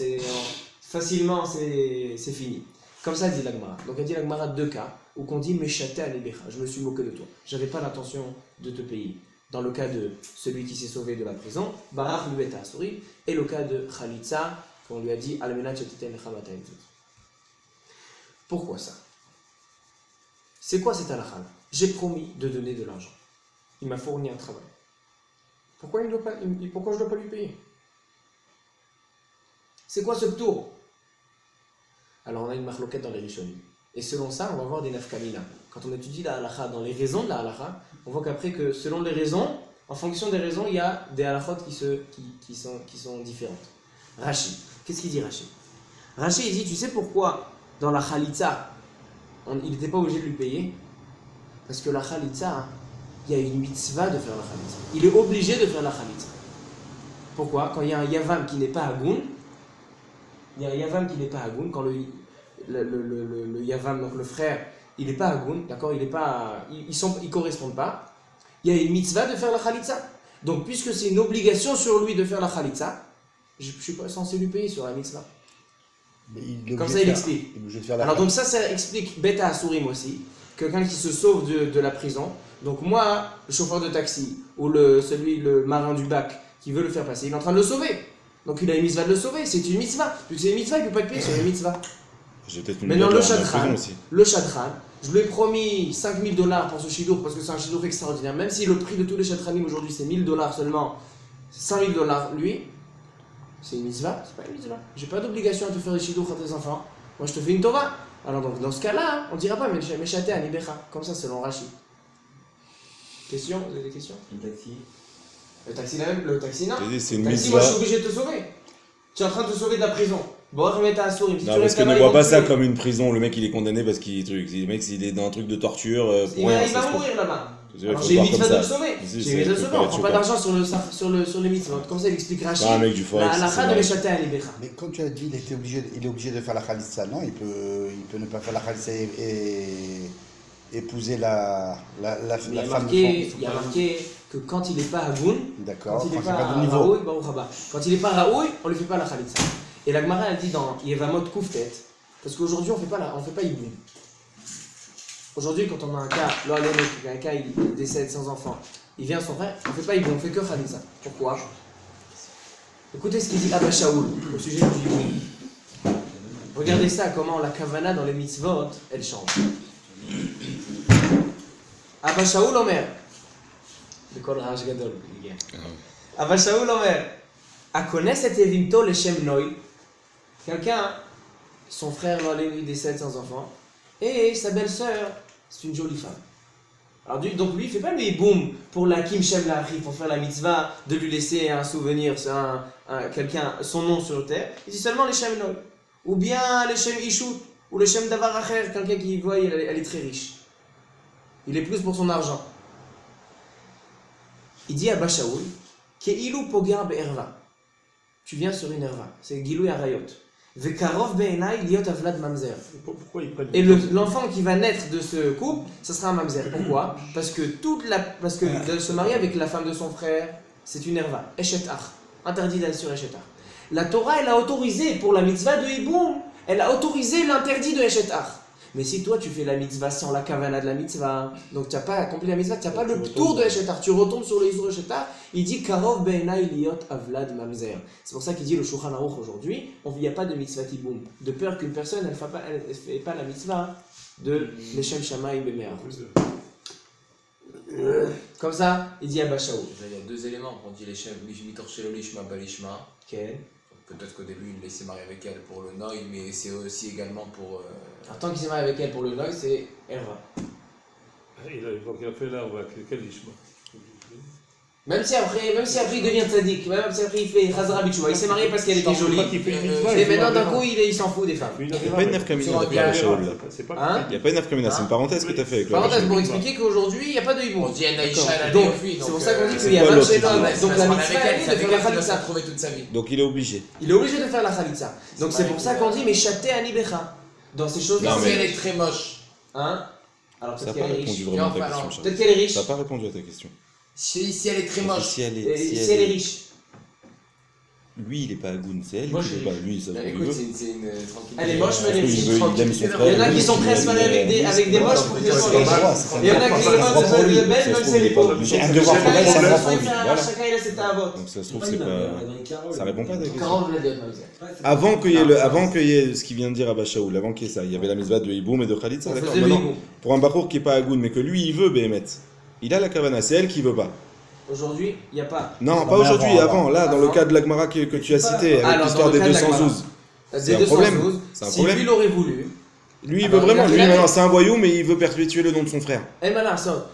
[SPEAKER 1] Facilement, c'est fini. Comme ça dit l'Agmara. Donc elle dit l'Agmara deux cas où qu'on dit Meshate Alebecha, je me suis moqué de toi. J'avais pas l'intention de te payer. Dans le cas de celui qui s'est sauvé de la prison, Barach Lubeta Asuri, et le cas de Khalitsa, qu'on lui a dit Almenat Cheteten Lechamata. Pourquoi ça? C'est quoi cet halakha? J'ai promis de donner de l'argent. Il m'a fourni un travail. Pourquoi je ne dois pas lui payer? C'est quoi ce tour? Alors on a une marloquette dans les Rishonim. Et selon ça, on va voir des nafkamina. Quand on étudie la halakha, dans les raisons de la halakha, on voit qu'après que selon les raisons, en fonction des raisons, il y a des halakhot qui sont différentes. Rashi, qu'est-ce qu'il dit Rashi? Rashi il dit, tu sais pourquoi dans la Khalitsa, il n'était pas obligé de lui payer? Parce que la Khalitsa, il y a une mitzvah de faire la Khalitsa. Il est obligé de faire la Khalitsa. Pourquoi? Quand il y a un Yavam qui n'est pas Hagoun, quand le Yavam, donc le frère, il n'est pas Hagoun, d'accord, ils correspondent pas, il y a une mitzvah de faire la Khalitsa. Donc puisque c'est une obligation sur lui de faire la Khalitsa, je ne suis pas censé lui payer sur la mitzvah. Comme ça il explique. Alors donc ça explique Beta Asurim aussi, quelqu'un qui se sauve de la prison. Donc moi, le chauffeur de taxi, ou le marin du bac qui veut le faire passer, il est en train de le sauver. Donc il a une mitzvah de le sauver, c'est une mitzvah. Vu que c'est une mitzvah, il ne peut pas être payé sur une mitzvah. Maintenant le shadchan, je lui ai promis $5 000 pour ce shidour parce que c'est un shidour extraordinaire. Même si le prix de tous les shadranim aujourd'hui c'est $1 000 seulement, $5 000 lui, c'est une mitzvah, c'est pas une mitzvah. J'ai pas d'obligation à te faire des shidour à tes enfants. Moi je te fais une tova. Alors donc dans ce cas-là, on dira pas Meshate Anibecha, comme ça selon Rashi. Question? Vous avez des questions? Le taxi non.
[SPEAKER 4] C'est une
[SPEAKER 1] taxi, moi je suis obligé de te sauver. Tu es en train de te sauver de la prison. Bon, remets ta souris.
[SPEAKER 4] Non, parce que ne vois pas ça comme une prison. Le mec il est condamné parce qu'il est dans un truc de torture.
[SPEAKER 1] Il va mourir là-bas. Alors j'ai une mitzvah de le sauver. On prend pas d'argent sur les mitzvahs. Comme ça il explique Rashi.
[SPEAKER 4] Ah, mec du
[SPEAKER 1] la halakha de Meshate Anibecha.
[SPEAKER 3] Mais quand tu as dit il est obligé de faire la Khalitsa, non, il peut ne pas faire la Khalitsa et épouser la femme de son frère.
[SPEAKER 1] Il y a marqué que quand il n'est pas Hagoun, quand il n'est pas Raoui, quand il n'est pas Raoui, on ne lui fait pas la Khalitsa. Et la Gemara elle dit dans Yevamot Kouftet, parce qu'aujourd'hui on fait pas Iboum. Aujourd'hui quand on a un cas, il décède sans enfant, il vient son frère, on ne fait pas Iboum, on fait que Khalitsa. Pourquoi? Écoutez ce qu'il dit Abba Shaoul au sujet du Iboum. Regardez ça, comment la kavana dans les mitzvot, elle change. Abba Shaoul Omer, בכל רעש גדול, הגיע. אבל שאול אומר, הכונס את יבימתו לשם נוי, quelqu'un, son frère lui décède sans enfant, et sa belle-sœur, c'est une jolie femme. Alors donc lui, il ne fait pas le hiboum pour la Kim Shem La'achri, pour faire la mitzvah, de lui laisser un souvenir, quelqu'un, son nom sur terre, il dit seulement les Shem Noy. Ou bien les Shem Ishut, ou le Shem Davar Acher, quelqu'un qui voit, elle est très riche. Il est plus pour son argent. Il dit à Abba Shaoul, Ke'ilu pogar be'erva. Tu viens sur une erva, c'est Gilou Yarayot. Vekarov be'enai liot avlad mamzer.
[SPEAKER 5] Pourquoi ils prennent?
[SPEAKER 1] Et l'enfant qui va naître de ce couple, ça sera un mamzer. Pourquoi? Parce que de se marier avec la femme de son frère, c'est une erva. Eshet ach. Interdit d'aller sur Eshet ach. La Torah, elle a autorisé pour la mitzvah de Hiboum, elle a autorisé l'interdit de Eshet ach. Mais si toi tu fais la mitzvah sans la kavana de la mitzvah, donc tu n'as pas accompli la mitzvah, tu n'as pas le
[SPEAKER 5] Tu
[SPEAKER 1] tour
[SPEAKER 5] retombes.
[SPEAKER 1] de Eshetar, tu retombes sur le Isur Eshetar, il dit Karov Be'enai Liot Avlad Mamzer. C'est pour ça qu'il dit le Shulchan Aruch aujourd'hui, il n'y a pas de mitzvah tiboum, de peur qu'une personne elle ne fait pas la mitzvah de Leshem Shamaim Be'me'ar. Comme ça, il dit Abba Shaul.
[SPEAKER 2] Il y a deux éléments. On dit les chefs, Mitor Shelo Lishma Balishma.
[SPEAKER 1] Ok.
[SPEAKER 2] Peut-être qu'au début, il laissait marier avec elle pour le Noï, mais c'est aussi également pour.
[SPEAKER 1] Alors, tant qu'il s'est marié avec elle pour le Noï, c'est Erva.
[SPEAKER 5] Il a fait là, on va quel lishma.
[SPEAKER 1] Même si après il devient tzaddik, même si après il fait Chazara Bichouva, il s'est marié parce qu'elle était jolie. Et maintenant d'un coup il s'en fout des femmes.
[SPEAKER 4] Il n'y a pas une nafkamina
[SPEAKER 1] Sur un
[SPEAKER 4] d'après Abba Shaul, là.
[SPEAKER 1] Hein?
[SPEAKER 4] Il n'y a pas une nafkamina, c'est une parenthèse que tu as fait avec le Abba
[SPEAKER 1] Parenthèse
[SPEAKER 4] Shaul.
[SPEAKER 1] pour expliquer qu'aujourd'hui il n'y a pas de hibou.
[SPEAKER 2] On dit Anaïcha, elle a
[SPEAKER 1] Donc
[SPEAKER 2] Léofi.
[SPEAKER 1] c'est pour ça qu'on dit
[SPEAKER 4] c'est
[SPEAKER 1] qu'il y a
[SPEAKER 4] quoi
[SPEAKER 1] 20
[SPEAKER 4] l'autre
[SPEAKER 1] chez
[SPEAKER 4] histoire?
[SPEAKER 1] l'homme. Donc la mitzvah
[SPEAKER 2] avec elle,
[SPEAKER 1] elle
[SPEAKER 2] ça
[SPEAKER 1] est de
[SPEAKER 2] fait
[SPEAKER 1] faire la
[SPEAKER 2] qu'elle va
[SPEAKER 1] khalitsa.
[SPEAKER 2] se retrouver toute sa vie.
[SPEAKER 4] Donc il est obligé.
[SPEAKER 1] Il est obligé de faire la khalitsa. Donc c'est pour ça qu'on dit mais chaté anibecha. Dans ces
[SPEAKER 2] Mais
[SPEAKER 1] choses-là,
[SPEAKER 2] si
[SPEAKER 4] mais-
[SPEAKER 2] elle est très moche,
[SPEAKER 1] hein? Alors
[SPEAKER 4] Ça n'a
[SPEAKER 1] peut-être
[SPEAKER 4] pas
[SPEAKER 1] qu'elle est riche.
[SPEAKER 4] répondu vraiment à ta
[SPEAKER 2] Enfin,
[SPEAKER 4] question,
[SPEAKER 2] non.
[SPEAKER 4] Charles.
[SPEAKER 1] Peut-être qu'elle est riche.
[SPEAKER 4] Ça n'a pas répondu à ta question.
[SPEAKER 2] si elle est très moche,
[SPEAKER 4] Si elle
[SPEAKER 1] Et
[SPEAKER 4] est,
[SPEAKER 1] si elle est riche.
[SPEAKER 4] Lui, il n'est pas Agoun, c'est elle
[SPEAKER 1] Moi,
[SPEAKER 4] qui
[SPEAKER 1] je
[SPEAKER 4] veut
[SPEAKER 1] suis
[SPEAKER 4] pas. Lui, ça se trouve, il
[SPEAKER 2] écoute,
[SPEAKER 4] veut.
[SPEAKER 2] c'est une tranquille.
[SPEAKER 1] Elle est moche, mais elle est
[SPEAKER 4] Il
[SPEAKER 1] riche.
[SPEAKER 4] veut, il aime son
[SPEAKER 1] Il y
[SPEAKER 4] frère.
[SPEAKER 1] en a qui sont prêts à se marier avec des moches pour qu'ils soient riches. Il y en a qui demandent de faire le bel, même si elle est pauvre.
[SPEAKER 3] J'ai un devoir pour elle, ça va pour lui. Voilà.
[SPEAKER 1] Chacun il a ses avot.
[SPEAKER 4] Donc ça se trouve, c'est pas. Ça répond pas à ta question.
[SPEAKER 1] 40 je l'ai dit, Maïzé.
[SPEAKER 4] Avant qu'il y ait ce qu'il vient de dire à Bachaoul, avant qu'il y ait ça, il y avait la mitzvah de Hiboum et de Khalitsa,
[SPEAKER 1] On
[SPEAKER 4] d'accord.
[SPEAKER 1] faisait le
[SPEAKER 4] Maintenant,
[SPEAKER 1] hibou.
[SPEAKER 4] pour un Bachour qui n'est pas Agoun, mais que lui, il veut Béhémet, il a la Kavana, c'est elle qui veut pas.
[SPEAKER 1] Aujourd'hui, il n'y a pas.
[SPEAKER 4] Non, pas
[SPEAKER 3] mais
[SPEAKER 4] aujourd'hui, avant, là, dans le
[SPEAKER 1] Avant.
[SPEAKER 4] cas de l'Agmara que tu as cité,
[SPEAKER 1] Ah,
[SPEAKER 4] avec
[SPEAKER 1] alors,
[SPEAKER 4] l'histoire
[SPEAKER 1] dans le
[SPEAKER 4] des
[SPEAKER 1] cas de la
[SPEAKER 4] 212.
[SPEAKER 1] Des
[SPEAKER 4] C'est un problème.
[SPEAKER 1] 212,
[SPEAKER 4] C'est un
[SPEAKER 1] si
[SPEAKER 4] problème.
[SPEAKER 1] lui l'aurait voulu.
[SPEAKER 4] Lui, il
[SPEAKER 1] Ah
[SPEAKER 4] veut
[SPEAKER 1] bah,
[SPEAKER 4] vraiment,
[SPEAKER 1] il a
[SPEAKER 4] lui,
[SPEAKER 1] fait-
[SPEAKER 4] maintenant, c'est un voyou, mais il veut perpétuer le nom de son frère.
[SPEAKER 1] Eh malin, ça.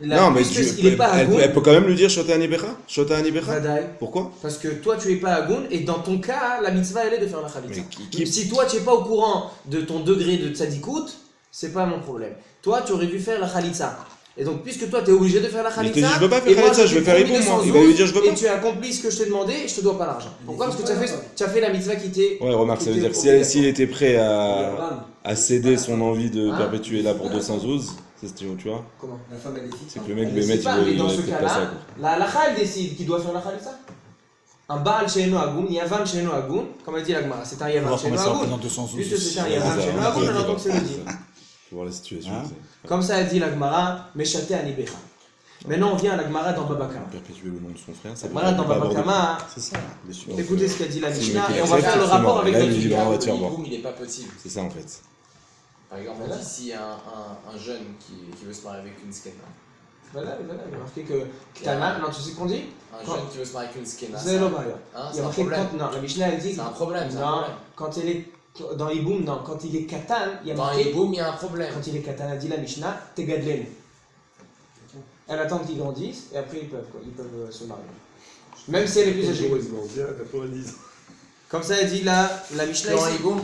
[SPEAKER 4] Non, mais
[SPEAKER 1] il n'est pas Agoun.
[SPEAKER 4] elle peut quand même lui dire Shota Anibecha Shota Anibecha
[SPEAKER 1] Vadaï.
[SPEAKER 4] Pourquoi?
[SPEAKER 1] Parce que toi, tu n'es pas Agoun, et dans ton cas, la mitzvah, elle est de faire la khalitsa.
[SPEAKER 4] Mais qui-
[SPEAKER 1] Si toi, tu n'es pas au courant de ton degré de tzadikout, c'est pas mon problème. Toi, tu aurais dû faire la khalitsa. Et donc, puisque toi, tu es obligé de faire la
[SPEAKER 4] Mais il te
[SPEAKER 1] khalitsa,
[SPEAKER 4] dit, je veux pas faire
[SPEAKER 1] et moi,
[SPEAKER 4] khalitsa, je
[SPEAKER 1] t'ai
[SPEAKER 4] vais faire
[SPEAKER 1] promis
[SPEAKER 4] Hiboum, moi.
[SPEAKER 1] 212,
[SPEAKER 4] Il va lui dire, je veux
[SPEAKER 1] et
[SPEAKER 4] pas.
[SPEAKER 1] tu as accompli ce que je t'ai demandé, et je te dois pas l'argent. Pourquoi? Parce que tu as fait la mitzvah qui t'est.
[SPEAKER 4] Ouais, remarque, ça veut dire que s'il était prêt à céder son envie de
[SPEAKER 1] Hein
[SPEAKER 4] perpétuer là pour 212, c'est tu vois,
[SPEAKER 1] Comment?
[SPEAKER 6] La femme elle est fixe.
[SPEAKER 4] c'est que le mec
[SPEAKER 1] Elle
[SPEAKER 4] Bémet,
[SPEAKER 1] décide pas,
[SPEAKER 4] il
[SPEAKER 1] mais dans
[SPEAKER 4] veut
[SPEAKER 1] ce
[SPEAKER 4] peut-être pas ça.
[SPEAKER 1] cas-là,
[SPEAKER 4] quoi.
[SPEAKER 1] la halakha, elle décide qui doit faire la khalitsa. Un Baal Sheino Agoun, Yavan Sheino Agoun, comme a dit l'Agmara, c'est un
[SPEAKER 3] On va
[SPEAKER 1] Yavan
[SPEAKER 3] voir
[SPEAKER 1] Sheino
[SPEAKER 3] combien ça
[SPEAKER 1] Agoun.
[SPEAKER 3] représente 212.
[SPEAKER 1] Puisque c'est un
[SPEAKER 4] Ouais,
[SPEAKER 1] Yavan
[SPEAKER 4] ça,
[SPEAKER 1] Sheino
[SPEAKER 4] on
[SPEAKER 1] Agoun,
[SPEAKER 4] va
[SPEAKER 1] alors donc c'est le dit.
[SPEAKER 4] Faut voir la situation.
[SPEAKER 3] Hein
[SPEAKER 4] c'est-
[SPEAKER 1] Comme ça a dit l'Agmara, Meshate Anibecha. Maintenant on vient à l'Agmara dans Baba Kama.
[SPEAKER 4] Perpétuer le nom de son frère, ça veut
[SPEAKER 1] L'Agmara
[SPEAKER 4] dire
[SPEAKER 1] dans
[SPEAKER 4] qu'il peut
[SPEAKER 1] Baba
[SPEAKER 4] avoir de-
[SPEAKER 1] Kama,
[SPEAKER 3] C'est ça, bien sûr.
[SPEAKER 1] écoutez ce qu'a dit la
[SPEAKER 4] C'est
[SPEAKER 1] Mishnah
[SPEAKER 4] le mec
[SPEAKER 1] et on
[SPEAKER 4] qui
[SPEAKER 1] va faire le
[SPEAKER 4] accepte,
[SPEAKER 1] rapport
[SPEAKER 4] c'est
[SPEAKER 1] avec
[SPEAKER 4] mort.
[SPEAKER 1] notre
[SPEAKER 4] Là, il
[SPEAKER 1] vie.
[SPEAKER 4] dit, on va te faire voir.
[SPEAKER 2] il n'est pas possible.
[SPEAKER 4] C'est ça en fait.
[SPEAKER 2] Par exemple,
[SPEAKER 1] Voilà.
[SPEAKER 2] ici, il y a un jeune qui veut se marier avec une skena.
[SPEAKER 1] Voilà, il y a marqué que Ktana, non tu sais ce qu'on dit?
[SPEAKER 2] Un
[SPEAKER 1] Quand-
[SPEAKER 2] jeune qui veut se marier avec une skena.
[SPEAKER 1] C'est l'Obaya.
[SPEAKER 2] Hein,
[SPEAKER 1] Il y
[SPEAKER 2] c'est
[SPEAKER 1] a
[SPEAKER 2] un
[SPEAKER 1] marqué
[SPEAKER 2] problème.
[SPEAKER 1] quand, non, la Mishnah elle dit,
[SPEAKER 2] C'est un problème, c'est un
[SPEAKER 1] non,
[SPEAKER 2] problème.
[SPEAKER 1] quand il est, dans Iboum, non, quand il est Katan, il y a
[SPEAKER 2] Dans
[SPEAKER 1] marqué,
[SPEAKER 2] Hiboum, il y a un problème.
[SPEAKER 1] quand il est Katan, a dit la Mishnah, Tegadlen. Elle attend qu'ils grandissent et après ils peuvent se marier. Même si elle est plus âgée.
[SPEAKER 5] Bien, 90.
[SPEAKER 1] Comme ça elle dit la Mishnah
[SPEAKER 2] Que dans
[SPEAKER 1] ici,
[SPEAKER 2] Hiboum,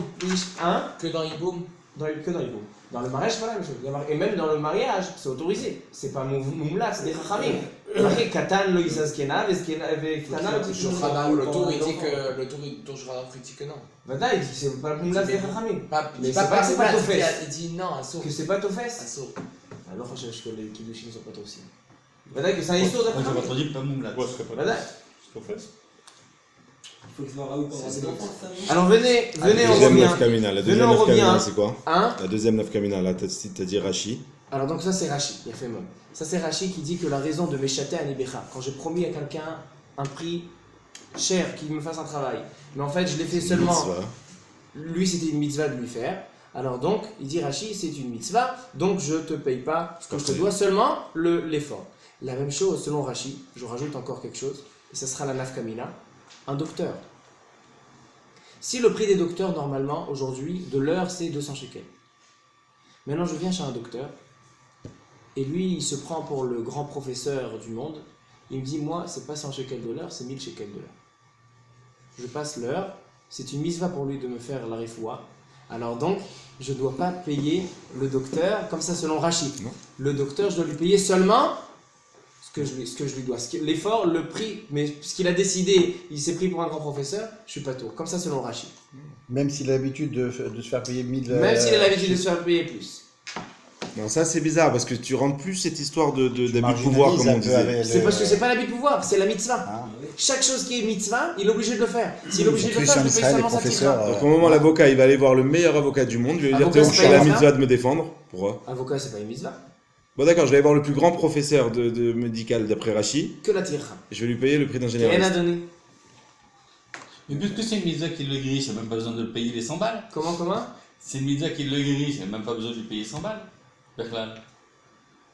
[SPEAKER 1] hein?
[SPEAKER 2] que dans Hiboum.
[SPEAKER 1] Que dans Iboum. Dans le mariage, c'est pas la même chose. Il y a marqué- Et même dans le mariage, c'est autorisé. C'est pas moumla, c'est des chachamim. Il y a marqué Katan lo isazkena, Vektana lo
[SPEAKER 2] Shulchan le tour, il dit que le tour Shulchan Aruch, il dit que non.
[SPEAKER 1] Vada, il dit que c'est pas moumla, c'est des chachamim.
[SPEAKER 2] Pas,
[SPEAKER 1] Mais
[SPEAKER 2] il dit
[SPEAKER 1] c'est pas que c'est pas
[SPEAKER 2] Moumla,
[SPEAKER 1] Tofes.
[SPEAKER 2] il dit non, Assour.
[SPEAKER 1] Que c'est pas Tofes.
[SPEAKER 2] Assour.
[SPEAKER 1] Alors je cherche que les kiddushim ne sont pas aussi. Vada, que c'est un histoire de chachamim.
[SPEAKER 6] dit pas moumla.
[SPEAKER 5] Moi, je serais pas
[SPEAKER 1] Vada.
[SPEAKER 5] ce qu'on fait.
[SPEAKER 6] Il faut que ce soit Raoul pendant
[SPEAKER 2] C'est
[SPEAKER 6] ses
[SPEAKER 2] bon.
[SPEAKER 6] enfants, ça, non
[SPEAKER 1] Alors venez,
[SPEAKER 4] La
[SPEAKER 1] on
[SPEAKER 4] deuxième
[SPEAKER 1] revient.
[SPEAKER 4] nafkamina, la deuxième
[SPEAKER 1] on revient.
[SPEAKER 4] nafkamina, c'est quoi?
[SPEAKER 1] Hein?
[SPEAKER 4] La deuxième nafkamina, là, t'as dit Rashi.
[SPEAKER 1] Alors donc ça c'est Rashi, il a fait même. Ça c'est Rashi qui dit que la raison de Meshate Anibecha, quand j'ai promis à quelqu'un un prix cher, qu'il me fasse un travail, mais en fait je l'ai fait seulement,
[SPEAKER 4] Mitzvah.
[SPEAKER 1] lui c'était une mitzvah de lui faire, alors donc il dit Rashi c'est une mitzvah, donc je te paye pas ce que je te dois, seulement l'effort. La même chose selon Rashi, je rajoute encore quelque chose, et ça sera la nafkamina, un docteur. Si le prix des docteurs normalement aujourd'hui de l'heure c'est 200 shekels. Maintenant je viens chez un docteur, et lui, il se prend pour le grand professeur du monde. Il me dit, moi, c'est pas 100 shekels de l'heure, c'est 1000 shekels de l'heure. Je passe l'heure, c'est une mitzvah pour lui de me faire la refoua. Alors donc, je ne dois pas payer le docteur, comme ça selon Rachid.
[SPEAKER 4] Non.
[SPEAKER 1] Le docteur, je dois lui payer seulement ce que je lui dois. L'effort, le prix, mais ce qu'il a décidé, il s'est pris pour un grand professeur, je suis pas tour. Comme ça selon Rachid.
[SPEAKER 3] Même s'il a l'habitude de se faire payer 1000.
[SPEAKER 1] Même s'il a l'habitude de se faire payer plus.
[SPEAKER 4] Non, ça c'est bizarre parce que tu rentres plus cette histoire d'abus de
[SPEAKER 3] Marginalise
[SPEAKER 4] pouvoir comme
[SPEAKER 3] un
[SPEAKER 4] on
[SPEAKER 3] peu
[SPEAKER 4] disait.
[SPEAKER 3] avec
[SPEAKER 1] C'est
[SPEAKER 3] le-
[SPEAKER 1] parce que c'est pas l'habit de pouvoir, c'est la mitzvah.
[SPEAKER 3] Hein.
[SPEAKER 1] Chaque chose qui est mitzvah, il est obligé de le faire. S'il est obligé de le
[SPEAKER 3] Surtout
[SPEAKER 1] faire,
[SPEAKER 3] en
[SPEAKER 1] je paye
[SPEAKER 3] Israël, les
[SPEAKER 1] seulement sa
[SPEAKER 3] professeurs.
[SPEAKER 1] tirade.
[SPEAKER 4] Donc au moment l'avocat il va aller voir le meilleur avocat du monde, je vais lui dire
[SPEAKER 1] Avocat,
[SPEAKER 4] Théo,
[SPEAKER 1] c'est
[SPEAKER 4] je suis à
[SPEAKER 1] pas
[SPEAKER 4] la
[SPEAKER 1] une
[SPEAKER 4] mitzvah de me défendre. Pourquoi?
[SPEAKER 1] Avocat, c'est pas une mitzvah.
[SPEAKER 4] Bon d'accord, je vais aller voir le plus grand professeur de médical d'après Rachi,
[SPEAKER 1] Que la tircha.
[SPEAKER 4] et je vais lui payer le prix d'un
[SPEAKER 1] Rien à
[SPEAKER 4] généraliste.
[SPEAKER 1] donner.
[SPEAKER 7] Mais puisque c'est une mitzvah qui le grille, il n'y a même pas besoin de le payer les 100 balles.
[SPEAKER 1] Comment
[SPEAKER 7] C'est une mitzvah qui le grille, il n'y a même pas besoin de lui payer 100 balles. Berklal.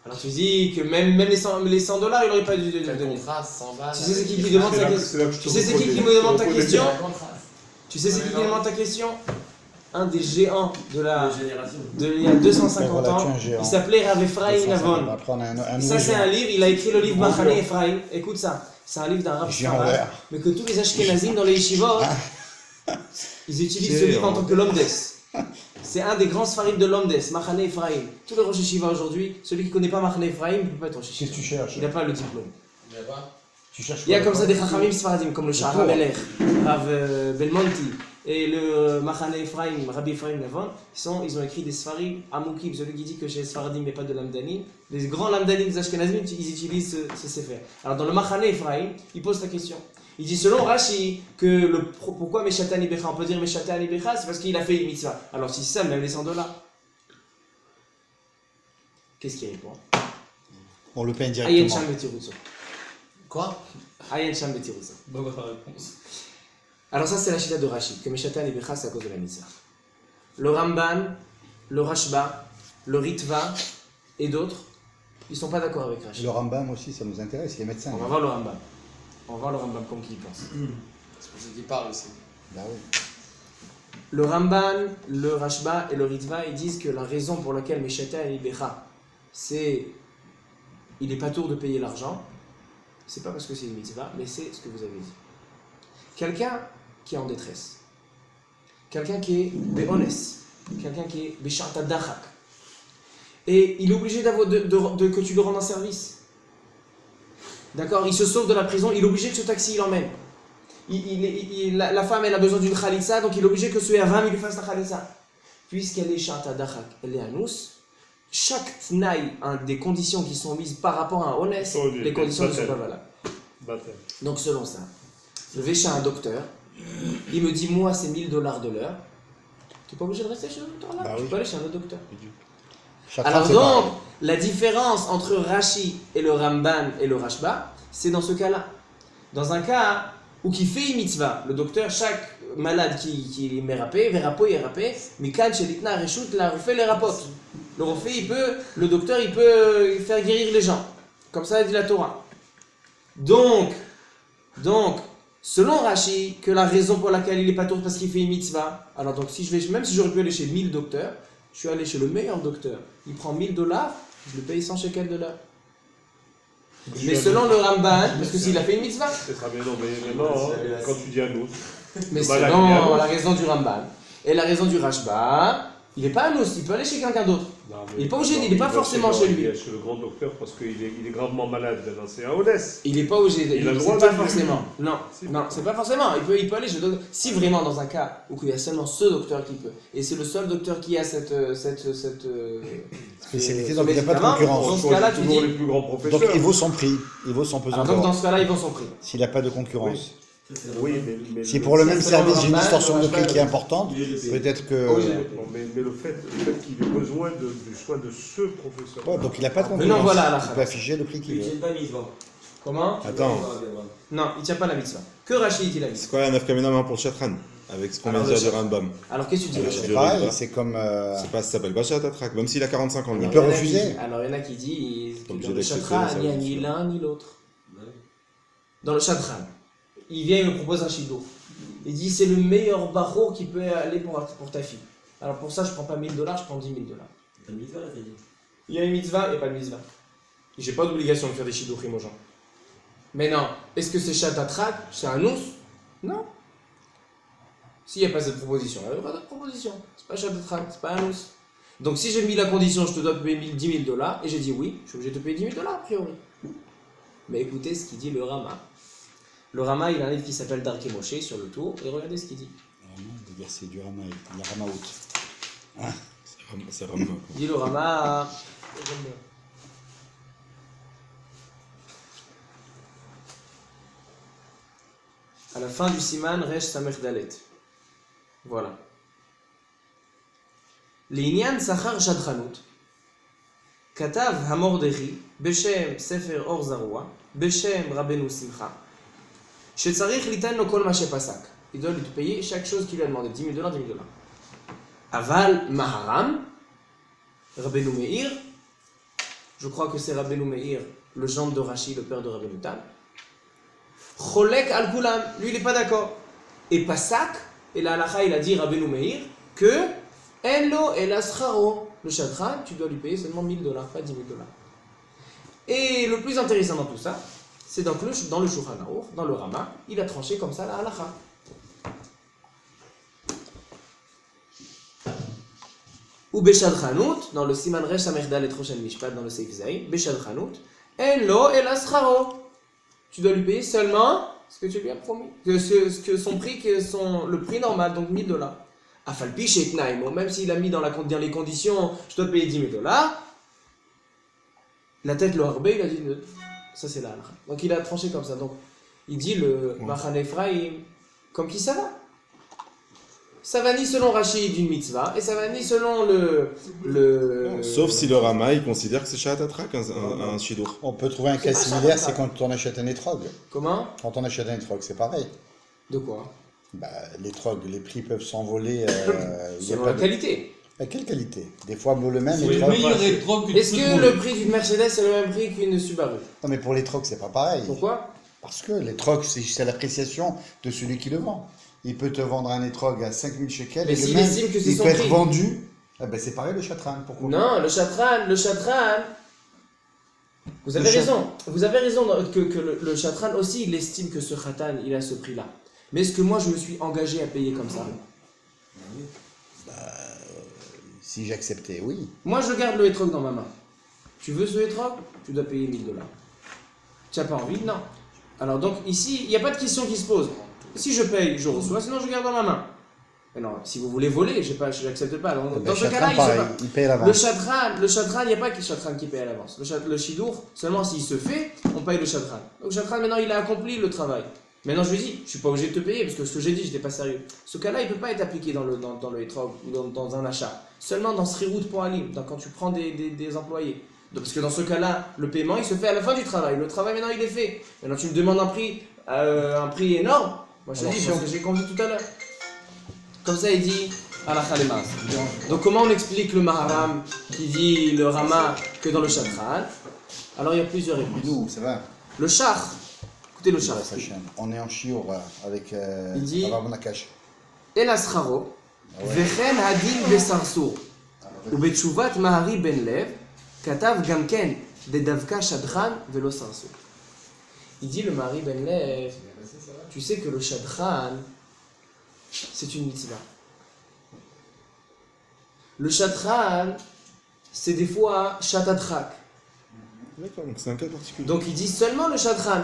[SPEAKER 1] Alors tu dis que même les 100 $, il aurait pas dû
[SPEAKER 2] Quel
[SPEAKER 1] donner.
[SPEAKER 2] contrat, 100 balles.
[SPEAKER 1] Tu sais c'est qui demande
[SPEAKER 5] C'est
[SPEAKER 1] sa
[SPEAKER 5] là-
[SPEAKER 1] question?
[SPEAKER 5] c'est là que je te
[SPEAKER 1] Tu sais c'est qui
[SPEAKER 5] repose-
[SPEAKER 1] me demande ta
[SPEAKER 5] repose des
[SPEAKER 1] question?
[SPEAKER 5] questions.
[SPEAKER 1] Tu sais c'est qui demande ta question? Un des géants de la...
[SPEAKER 6] Génération.
[SPEAKER 1] il y a 250
[SPEAKER 3] Voilà, tu es
[SPEAKER 1] ans.
[SPEAKER 3] un géant.
[SPEAKER 1] Il s'appelait Rav Ephraim Navon.
[SPEAKER 3] Après, on a un
[SPEAKER 1] Ça
[SPEAKER 3] nouveau
[SPEAKER 1] c'est
[SPEAKER 3] géant.
[SPEAKER 1] un livre, il a écrit le livre
[SPEAKER 5] Grand
[SPEAKER 1] Machane
[SPEAKER 5] géant.
[SPEAKER 1] Ephraim. Écoute ça. C'est un livre d'un Rav
[SPEAKER 3] Géant
[SPEAKER 1] Sfarad,
[SPEAKER 3] vert.
[SPEAKER 1] mais que tous les Ashkenazim dans les yeshivot, ils utilisent ce livre en tant que l'Omdes. C'est un des grands Sfarim de l'Omdes, Machane Ephraim. Tous les Rosh Yeshiva aujourd'hui, celui qui ne connaît pas Machane Ephraim, il ne peut pas être Rosh
[SPEAKER 3] Qu'est-ce que
[SPEAKER 1] Yeshiva.
[SPEAKER 3] tu cherches?
[SPEAKER 1] Il n'a pas le diplôme.
[SPEAKER 2] Il y a pas.
[SPEAKER 3] Tu cherches
[SPEAKER 1] Il y a
[SPEAKER 3] quoi,
[SPEAKER 1] comme ça
[SPEAKER 3] quoi
[SPEAKER 1] des Chachamim Sfaradim, comme le Shahar Amelech, Rav Belmonti et le Machane Ephraim, Rabbi Ephraim Navon. Ils ont écrit des Sfarim, Amoukim, celui qui dit que chez les Sfaradim il n'y a pas de Lamdanim. Les grands Lamdanim des Ashkenazim, ils utilisent ce Sefer. Alors dans le Machane Ephraim, il pose la question. Il dit selon Rashi que pourquoi Meshatan Ibecha, on peut dire Meshatan Ibecha, c'est parce qu'il a fait une mitzvah. Alors si c'est ça, même les 100 $. Qu'est-ce qu'il répond?
[SPEAKER 3] On le paye
[SPEAKER 1] Ayen
[SPEAKER 3] directement.
[SPEAKER 1] Sham Betiroutso.
[SPEAKER 2] Quoi?
[SPEAKER 1] Ayen Sham Betiroutso.
[SPEAKER 6] Bonne réponse.
[SPEAKER 1] Alors ça c'est la chita de Rashi, que Meshatan Ibecha c'est à cause de la mitzvah. Le Ramban, le Rashba, le Ritva et d'autres, ils sont pas d'accord avec Rashi.
[SPEAKER 3] Le Rambam aussi, ça nous intéresse, les médecins.
[SPEAKER 1] On va voir le Rambam. On va voir le Rambam comme qui y pense.
[SPEAKER 2] C'est pour ça qu'il parle aussi.
[SPEAKER 3] Bah oui.
[SPEAKER 1] Le Ramban, le Rashba et le Ritva, ils disent que la raison pour laquelle Meshatan Ibecha, c'est il est pas tour de payer l'argent, c'est pas parce que c'est une mitzvah, mais c'est ce que vous avez dit. Quelqu'un qui est en détresse, quelqu'un qui est béhonès, quelqu'un qui est bécharta dachak, et il est obligé que tu lui rendes un service. D'accord? Il se sauve de la prison, il est obligé que ce taxi il l'emmène. La femme elle a besoin d'une khalitsa, donc il est obligé que celui à 20 000 lui fasse la khalitsa. Puisqu'elle est sharta dachak, elle est anous, chaque tnaï, des conditions qui sont mises par rapport à un honnête, les conditions ne sont pas valables.
[SPEAKER 5] Baptême.
[SPEAKER 1] Donc selon ça, je vais chez un docteur, il me dit moi c'est 1 000 $ de l'heure. Tu n'es pas obligé de rester chez le docteur là,
[SPEAKER 3] Bah
[SPEAKER 1] tu
[SPEAKER 3] oui.
[SPEAKER 1] peux aller chez un autre docteur.
[SPEAKER 3] Chacun,
[SPEAKER 1] Alors
[SPEAKER 3] c'est
[SPEAKER 1] donc,
[SPEAKER 3] pareil.
[SPEAKER 1] la différence entre Rashi et le Ramban et le Rashba, c'est dans ce cas-là. Dans un cas où qui fait une mitzvah, le docteur, chaque malade qui est mérapé, verrapo, il est rapé, mais quand chez l'itna reshut, la refait les rapotes. Le docteur, il peut faire guérir les gens. Comme ça dit la Torah. Donc, selon Rashi, que la raison pour laquelle il est pas tour parce qu'il fait une mitzvah, alors donc même si j'aurais pu aller chez 1000 docteurs, je suis allé chez le meilleur docteur. Il prend 1 000 $, je le paye 100 shekels de l'heure. Mais selon le Ramban, parce que s'il a fait une mitzvah,
[SPEAKER 5] Ce sera bien, non, mais maintenant, quand tu dis à nous,
[SPEAKER 1] mais
[SPEAKER 5] Voilà,
[SPEAKER 1] selon
[SPEAKER 5] il est à
[SPEAKER 1] la raison du Ramban et la raison du Rashba, il n'est pas à nous, il peut aller chez quelqu'un d'autre.
[SPEAKER 5] non, mais-
[SPEAKER 1] Il est pas obligé,
[SPEAKER 5] non,
[SPEAKER 1] il est pas
[SPEAKER 5] va
[SPEAKER 1] forcément chez lui.
[SPEAKER 5] Il est chez le grand docteur parce qu'il est gravement malade. Non, c'est un honnête.
[SPEAKER 1] Il n'est pas obligé,
[SPEAKER 5] Il a le droit
[SPEAKER 1] c'est pas
[SPEAKER 5] d'aller-
[SPEAKER 1] forcément. Non,
[SPEAKER 5] Si.
[SPEAKER 1] non, c'est pas forcément. Il peut aller chez le docteur. Si vraiment dans un cas où il y a seulement ce docteur qui peut, et c'est le seul docteur qui a cette
[SPEAKER 3] Spécialité,
[SPEAKER 1] ce
[SPEAKER 3] donc il n'y a pas de
[SPEAKER 1] médicament,
[SPEAKER 3] concurrence.
[SPEAKER 1] Dans ce cas-là, tu
[SPEAKER 5] toujours
[SPEAKER 1] dis.
[SPEAKER 5] les plus grands
[SPEAKER 3] Donc
[SPEAKER 5] professeurs.
[SPEAKER 3] il vaut son prix, il vaut son pesant
[SPEAKER 1] Alors, donc dans
[SPEAKER 3] d'or.
[SPEAKER 1] ce cas-là, ils vont son prix.
[SPEAKER 3] S'il n'a pas de concurrence.
[SPEAKER 5] Oui, mais
[SPEAKER 3] Si pour le même
[SPEAKER 1] selon
[SPEAKER 3] service, j'ai une
[SPEAKER 1] Ramban,
[SPEAKER 3] distorsion de
[SPEAKER 1] le
[SPEAKER 3] prix qui est
[SPEAKER 1] Rashba,
[SPEAKER 3] importante, peut-être que...
[SPEAKER 1] Obligé.
[SPEAKER 5] Non, mais le fait qu'il ait besoin du soin de ce professeur.
[SPEAKER 3] Ouais, donc il n'a pas de
[SPEAKER 1] Mais
[SPEAKER 3] concurrence.
[SPEAKER 1] non, voilà, la
[SPEAKER 3] Il peut afficher le prix qu'il
[SPEAKER 6] Il
[SPEAKER 3] veut.
[SPEAKER 6] tient pas mise, bon.
[SPEAKER 1] Comment?
[SPEAKER 4] Attends,
[SPEAKER 1] Non, il tient pas la mitzvah. Que Rachid dit la
[SPEAKER 4] c'est
[SPEAKER 1] mitzvah.
[SPEAKER 4] quoi la 9 kamina pour le Chatran? Avec ce qu'on vient de
[SPEAKER 1] Alors,
[SPEAKER 4] dire
[SPEAKER 1] le
[SPEAKER 4] de Rambam.
[SPEAKER 1] Alors qu'est-ce que tu dis?
[SPEAKER 4] Alors,
[SPEAKER 1] Rachid
[SPEAKER 3] C'est pareil,
[SPEAKER 4] Riva.
[SPEAKER 3] c'est comme...
[SPEAKER 4] C'est pas, ça s'appelle pas Chatatrak, même s'il a 45 ans. le
[SPEAKER 3] Il
[SPEAKER 4] gars.
[SPEAKER 3] peut
[SPEAKER 1] Alors, il y en a
[SPEAKER 3] refuser.
[SPEAKER 1] qui- Alors il y en a qui disent que
[SPEAKER 4] Obligé
[SPEAKER 1] dans le
[SPEAKER 4] d'accepter
[SPEAKER 1] Shadchan,
[SPEAKER 4] les
[SPEAKER 1] il n'y a
[SPEAKER 4] services.
[SPEAKER 1] ni l'un ni l'autre. Dans le Shadchan, il vient et me propose un shidour. Il dit c'est le meilleur barreau qui peut aller pour ta fille. Alors pour ça, je prends pas 1 000 $, je prends 10 000 $.
[SPEAKER 6] T'as une mise là, t'as dit.
[SPEAKER 1] Il y a une mitzvah et pas de mitzvah. J'ai pas d'obligation de faire des shidduchim aux gens. Mais non, est-ce que c'est Chatatrak? C'est un ous? Non. S'il n'y a pas cette proposition, il n'y a pas d'autre proposition. C'est pas Chatatrak, c'est pas un ous. Donc si j'ai mis la condition, je te dois payer 10 000 $, et j'ai dit oui, je suis obligé de te payer 10 000 $ a priori. Mais écoutez ce qu'il dit le Rama. Le Rama, il a un livre qui s'appelle Darkei Moshe sur le tour, et regardez ce qu'il dit.
[SPEAKER 3] C'est du Ramaï, la Ramaout.
[SPEAKER 4] C'est Rama.
[SPEAKER 1] Dit le Rama. À la fin du Siman, Resh Samech Dalet. Voilà. L'inyan Sachar Shadchanut. Katav Hamorderi, Beshem Sefer Or Zarua, Beshem Rabbeinu Simcha. Shetzarich Litan Lo Kol Ma Shepasak. Il doit lui payer chaque chose qu'il lui a demandé. 10 000 $, 10 000 $. Aval Maharam, Rabbeinu Meir. Je crois que c'est Rabbeinu Meir, le gendre de Rashi, le père de Rabbeinu Tam. Cholek al Kulam, lui il n'est pas d'accord. Et Pasak, et la halakha il a dit Rabbeinu Meir, que Enlo el Ascharo, le chatran, tu dois lui payer seulement 1 000 $, pas 10 000 $. Et le plus intéressant dans tout ça, c'est dans le Shulchan Aruch, dans le Rama, il a tranché comme ça la halakha. Ou Beshadchanut, dans le Siman Resh Samech Dalet Rosh Mishpat, dans le Seif Zayin, Beshadchanut, Enlo el Ascharo. Tu dois lui payer seulement ce que tu lui as promis, que son prix, le prix normal, donc 1 000 $. Afalpi chez Tnaïmo, même s'il a mis dans les conditions, je dois te payer 10 000 $, la tête le harbe, il a dit, ça c'est la halakha. Donc il a tranché comme ça. Donc il dit le Machan Ephraim, comme qui ça va? Ça va ni selon Rashi d'une mitzvah, et ça va ni selon le...
[SPEAKER 4] Sauf si le Rama, il considère que c'est Shahat Atrak, un shidour.
[SPEAKER 3] On peut trouver un cas similaire, c'est quand on achète un étrog.
[SPEAKER 1] Comment?
[SPEAKER 3] Quand on achète un étrog, c'est pareil.
[SPEAKER 1] De quoi?
[SPEAKER 3] Bah, l'étrog, les prix peuvent s'envoler.
[SPEAKER 1] Selon la qualité.
[SPEAKER 3] À quelle qualité? Des fois, le même
[SPEAKER 7] C'est le
[SPEAKER 3] étrog.
[SPEAKER 7] meilleur étrog que tu
[SPEAKER 1] Est-ce
[SPEAKER 7] peux
[SPEAKER 1] que
[SPEAKER 7] trouver.
[SPEAKER 1] le prix d'une Mercedes est le même prix qu'une Subaru?
[SPEAKER 3] Non, mais pour l'étrog, c'est pas pareil.
[SPEAKER 1] Pourquoi?
[SPEAKER 3] Parce que l'étrog, c'est l'appréciation de celui qui le vend. Il peut te vendre un étrog à 5 000 shekels
[SPEAKER 1] Mais
[SPEAKER 3] et
[SPEAKER 1] s'il
[SPEAKER 3] le même,
[SPEAKER 1] estime que c'est
[SPEAKER 3] il
[SPEAKER 1] son
[SPEAKER 3] peut être
[SPEAKER 1] prix.
[SPEAKER 3] vendu. Eh ben, c'est pareil le chatran. Pourquoi pas?
[SPEAKER 1] Non, le chatran. Vous avez raison. Vous avez raison que le chatran aussi, il estime que ce khatan, il a ce prix-là. Mais est-ce que moi, je me suis engagé à payer comme ça?
[SPEAKER 3] Si j'acceptais, oui.
[SPEAKER 1] Moi, je garde le hétrog dans ma main. Tu veux ce hétrog? Tu dois payer 1 000 $. Tu n'as pas envie? Non. Alors donc, ici, il n'y a pas de question qui se pose. Si je paye, je reçois, sinon je garde dans ma main. Mais non, si vous voulez voler, je n'accepte pas. Donc, dans ce cas-là,
[SPEAKER 3] il paye à
[SPEAKER 1] le
[SPEAKER 3] l'avance.
[SPEAKER 1] chatran, il n'y a pas que le chatran qui paye à l'avance. Le shidour, seulement s'il se fait, on paye le chatran. Donc le chatran, maintenant, il a accompli le travail. Maintenant, je lui dis, je ne suis pas obligé de te payer, parce que ce que j'ai dit, je n'étais pas sérieux. Ce cas-là, il ne peut pas être appliqué dans le hétrog ou dans un achat. Seulement dans Srirout pour Alim, quand tu prends des employés. Donc, parce que dans ce cas-là, le paiement, il se fait à la fin du travail. Le travail, maintenant, il est fait. Maintenant, tu me demandes un prix énorme. Moi, je te dis, parce que j'ai convenu tout à l'heure. Comme ça, il dit, halakha lemas. Donc, comment on explique le Maharam qui dit le Rama que dans le Chatran? Alors, il y a plusieurs réponses.
[SPEAKER 3] Nous, ça va.
[SPEAKER 1] Le char, écoutez le char.
[SPEAKER 3] On est en chiour avec
[SPEAKER 1] Il dit-
[SPEAKER 3] Rav Nakash.
[SPEAKER 1] El Ascharo, Vechen Hadin Besarsour, ou Betchouvat Mahari Ben Lev, Katav Gamken, de Davka Shadchan Velo Sarsour. Il dit le Mahari Ben Lev, tu sais que le Shadchan, c'est une mitzvah. Le Shadchan, c'est des fois Shatatrak.
[SPEAKER 4] D'accord, donc c'est un cas particulier.
[SPEAKER 1] Donc il dit seulement le Shadchan.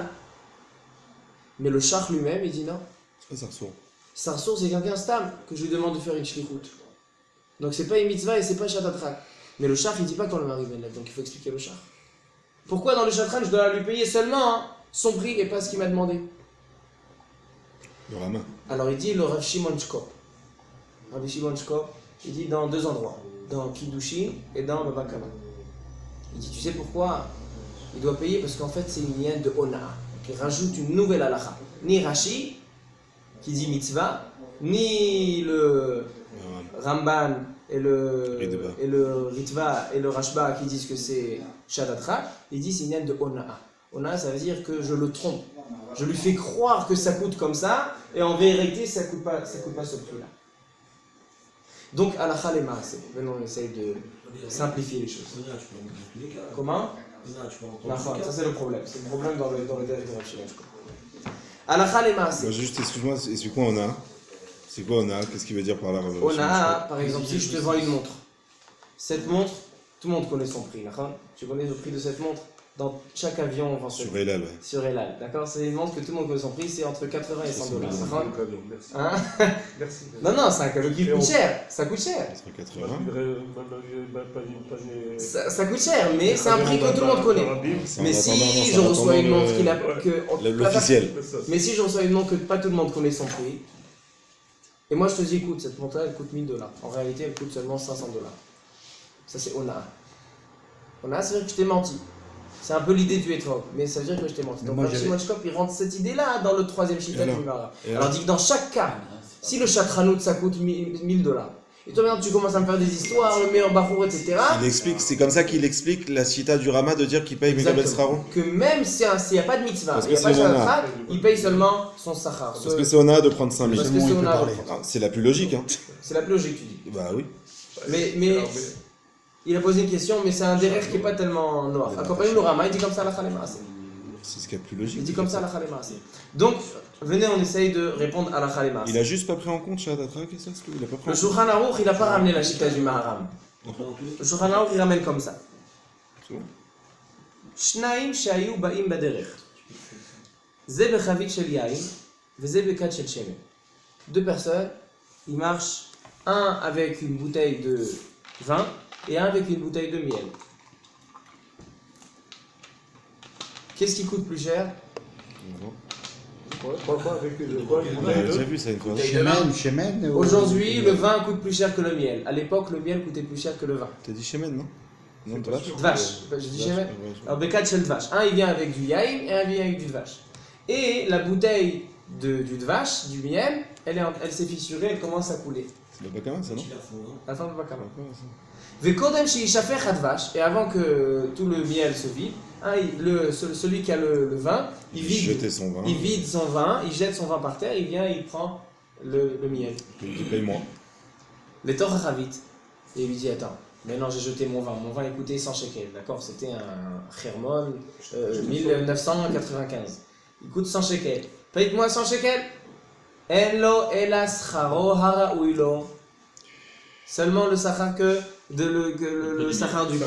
[SPEAKER 1] Mais le Shach lui-même, il dit non.
[SPEAKER 4] C'est pas Sarsour.
[SPEAKER 1] Sarsour, c'est quelqu'un stam que je lui demande de faire une shlichut. Donc c'est pas une mitzvah et c'est pas shatatrak. Mais le char, il dit pas quand le mari ben lev, donc il faut expliquer le char. Pourquoi dans le chatran, je dois lui payer seulement son prix et pas ce qu'il m'a demandé?
[SPEAKER 4] Le Rama.
[SPEAKER 1] Alors il dit le Rav Shimon Shkop. Rav Shimon Shkop, il dit dans 2 endroits, dans Kiddushin et dans Baba Kama. Il dit, tu sais pourquoi il doit payer? Parce qu'en fait c'est une lienne de Ona, qui rajoute une nouvelle halakha. Ni Rashi, qui dit mitzvah, ni le Ramban et le Ritva et le Rashba qui disent que c'est Shadatrak, ils disent c'est une aide de Ona'a. Ona'a, ça veut dire que je le trompe. Je lui fais croire que ça coûte comme ça, et en vérité, ça coûte pas ce prix-là. Donc, halakha les maaseh. Maintenant, on essaye de simplifier les choses. Comment? Ça, c'est le problème. C'est le problème dans le délai de Rav Shimon. Halakha les maaseh.
[SPEAKER 4] Moi, juste, excuse-moi, c'est quoi on a? C'est quoi on a? Qu'est-ce qu'il veut dire par là?
[SPEAKER 1] On a, par exemple, si je te vends une montre, cette montre, tout le monde connaît son prix. Tu connais le prix de cette montre? dans chaque avion
[SPEAKER 4] Sur
[SPEAKER 1] vendu
[SPEAKER 4] Elal, ouais.
[SPEAKER 1] sur Elal. D'accord? C'est une montre que tout le monde connaît son prix, c'est entre 80 et 100 dollars.
[SPEAKER 5] C'est
[SPEAKER 1] D'accord?
[SPEAKER 5] un cadeau, merci.
[SPEAKER 1] Hein?
[SPEAKER 5] Merci.
[SPEAKER 1] Non, non, c'est un cadeau qui
[SPEAKER 5] Et
[SPEAKER 1] coûte
[SPEAKER 5] on-
[SPEAKER 1] cher. Ça coûte cher.
[SPEAKER 4] 180.
[SPEAKER 1] Ça coûte cher, mais c'est un prix que tout le monde connaît.
[SPEAKER 4] C'est en
[SPEAKER 1] Mais
[SPEAKER 4] attendant,
[SPEAKER 1] si
[SPEAKER 4] c'est
[SPEAKER 1] je
[SPEAKER 4] en
[SPEAKER 1] reçois une
[SPEAKER 4] attendant
[SPEAKER 1] montre qu'il a.
[SPEAKER 5] Ouais.
[SPEAKER 4] l'officiel.
[SPEAKER 1] Mais si je reçois une montre que pas tout le monde connaît son prix, et moi je te dis écoute, cette montre-là elle coûte 1000 dollars. En réalité elle coûte seulement 500 dollars. Ça c'est Ona. Ona, ça veut dire que je t'ai menti. C'est un peu l'idée du étrog, mais ça veut dire que je t'ai menti.
[SPEAKER 3] Mais
[SPEAKER 1] Donc
[SPEAKER 3] moi,
[SPEAKER 1] Rav
[SPEAKER 3] j'avais-
[SPEAKER 1] Shimon Shkop il rentre cette idée-là dans le troisième Shita
[SPEAKER 4] Et alors
[SPEAKER 1] du Gemara.
[SPEAKER 4] Et
[SPEAKER 1] Alors il dit que dans chaque cas, si le chatranout ça coûte 1000 dollars, et toi maintenant tu commences à me faire des histoires, le meilleur bachour, etc.
[SPEAKER 4] Il explique, c'est comme ça qu'il explique la cita du Rama de dire qu'il paye Megabel Sraro.
[SPEAKER 1] Que même s'il n'y a pas de mitzvah,
[SPEAKER 4] Parce
[SPEAKER 1] il n'y a
[SPEAKER 4] que
[SPEAKER 1] pas de
[SPEAKER 4] c'est Ona.
[SPEAKER 1] chatrat, il paye seulement son sachar.
[SPEAKER 4] Parce que c'est Ona de prendre 5000.
[SPEAKER 1] Parce que
[SPEAKER 3] Seulement,
[SPEAKER 1] c'est
[SPEAKER 3] il peut
[SPEAKER 1] Ona.
[SPEAKER 3] parler.
[SPEAKER 4] Ah, c'est la plus logique, hein.
[SPEAKER 1] C'est la plus logique, tu dis.
[SPEAKER 4] Bah oui.
[SPEAKER 1] Mais il a posé une question, mais c'est un derrière qui n'est pas tellement noir. Accompagnez le Rama, il dit comme ça la Khalema.
[SPEAKER 4] C'est ce qu'il y a de plus logique.
[SPEAKER 1] Il dit comme ça la Khalema. Donc, venez, on essaye de répondre à la Khalema.
[SPEAKER 4] Il a juste pas pris en compte Shahatatra, qu'est-ce que c'est? Il a pas pris
[SPEAKER 1] Le
[SPEAKER 4] en compte.
[SPEAKER 1] Shulchan Aruch, il n'a pas ramené la chita du Maharam. Le Shulchan Aruch, il ramène comme ça.
[SPEAKER 4] C'est bon.
[SPEAKER 1] Shnaim shayu ba'im baderech. Ze bechavit shel yain, veze bekat shel shemen. Deux personnes, ils marchent, un avec une bouteille de vin et un avec une bouteille de miel. Qu'est-ce qui coûte plus cher?
[SPEAKER 5] Quoi avec quoi
[SPEAKER 4] On a déjà vu ça une fois.
[SPEAKER 3] Shemen ou-
[SPEAKER 1] Aujourd'hui, le vin coûte plus cher que le miel. À l'époque, le miel coûtait plus cher que le vin.
[SPEAKER 4] T'as dit Shemen, non? Non, de vache.
[SPEAKER 1] Vache, je dis jamais. Alors, Bekat shel vache. Un, il vient avec du yaïm et un vient avec du vache. Et la bouteille du vache, du miel, elle s'est fissurée, elle commence à couler.
[SPEAKER 4] C'est le Bakama, ça, non?
[SPEAKER 1] La fin de Bakama.
[SPEAKER 4] Bakama, ça.
[SPEAKER 1] Vekodem sheishafech advash, et avant que tout le miel se vide, hein, celui qui a le vin, il
[SPEAKER 4] jetait
[SPEAKER 1] vide,
[SPEAKER 4] son vin.
[SPEAKER 1] il vide son vin, il jette son vin par terre, il vient, il prend le miel.
[SPEAKER 4] Il paye moins.
[SPEAKER 1] Les Torah vite. Et il lui dit attends, maintenant j'ai jeté mon vin il coûtait 100 shekels, d'accord? C'était un Hermon 1995. Il coûte 100 shekels. Paye-moi 100 shekels. Enlo ela scharo haraouilo. Seulement le sachar le sachar du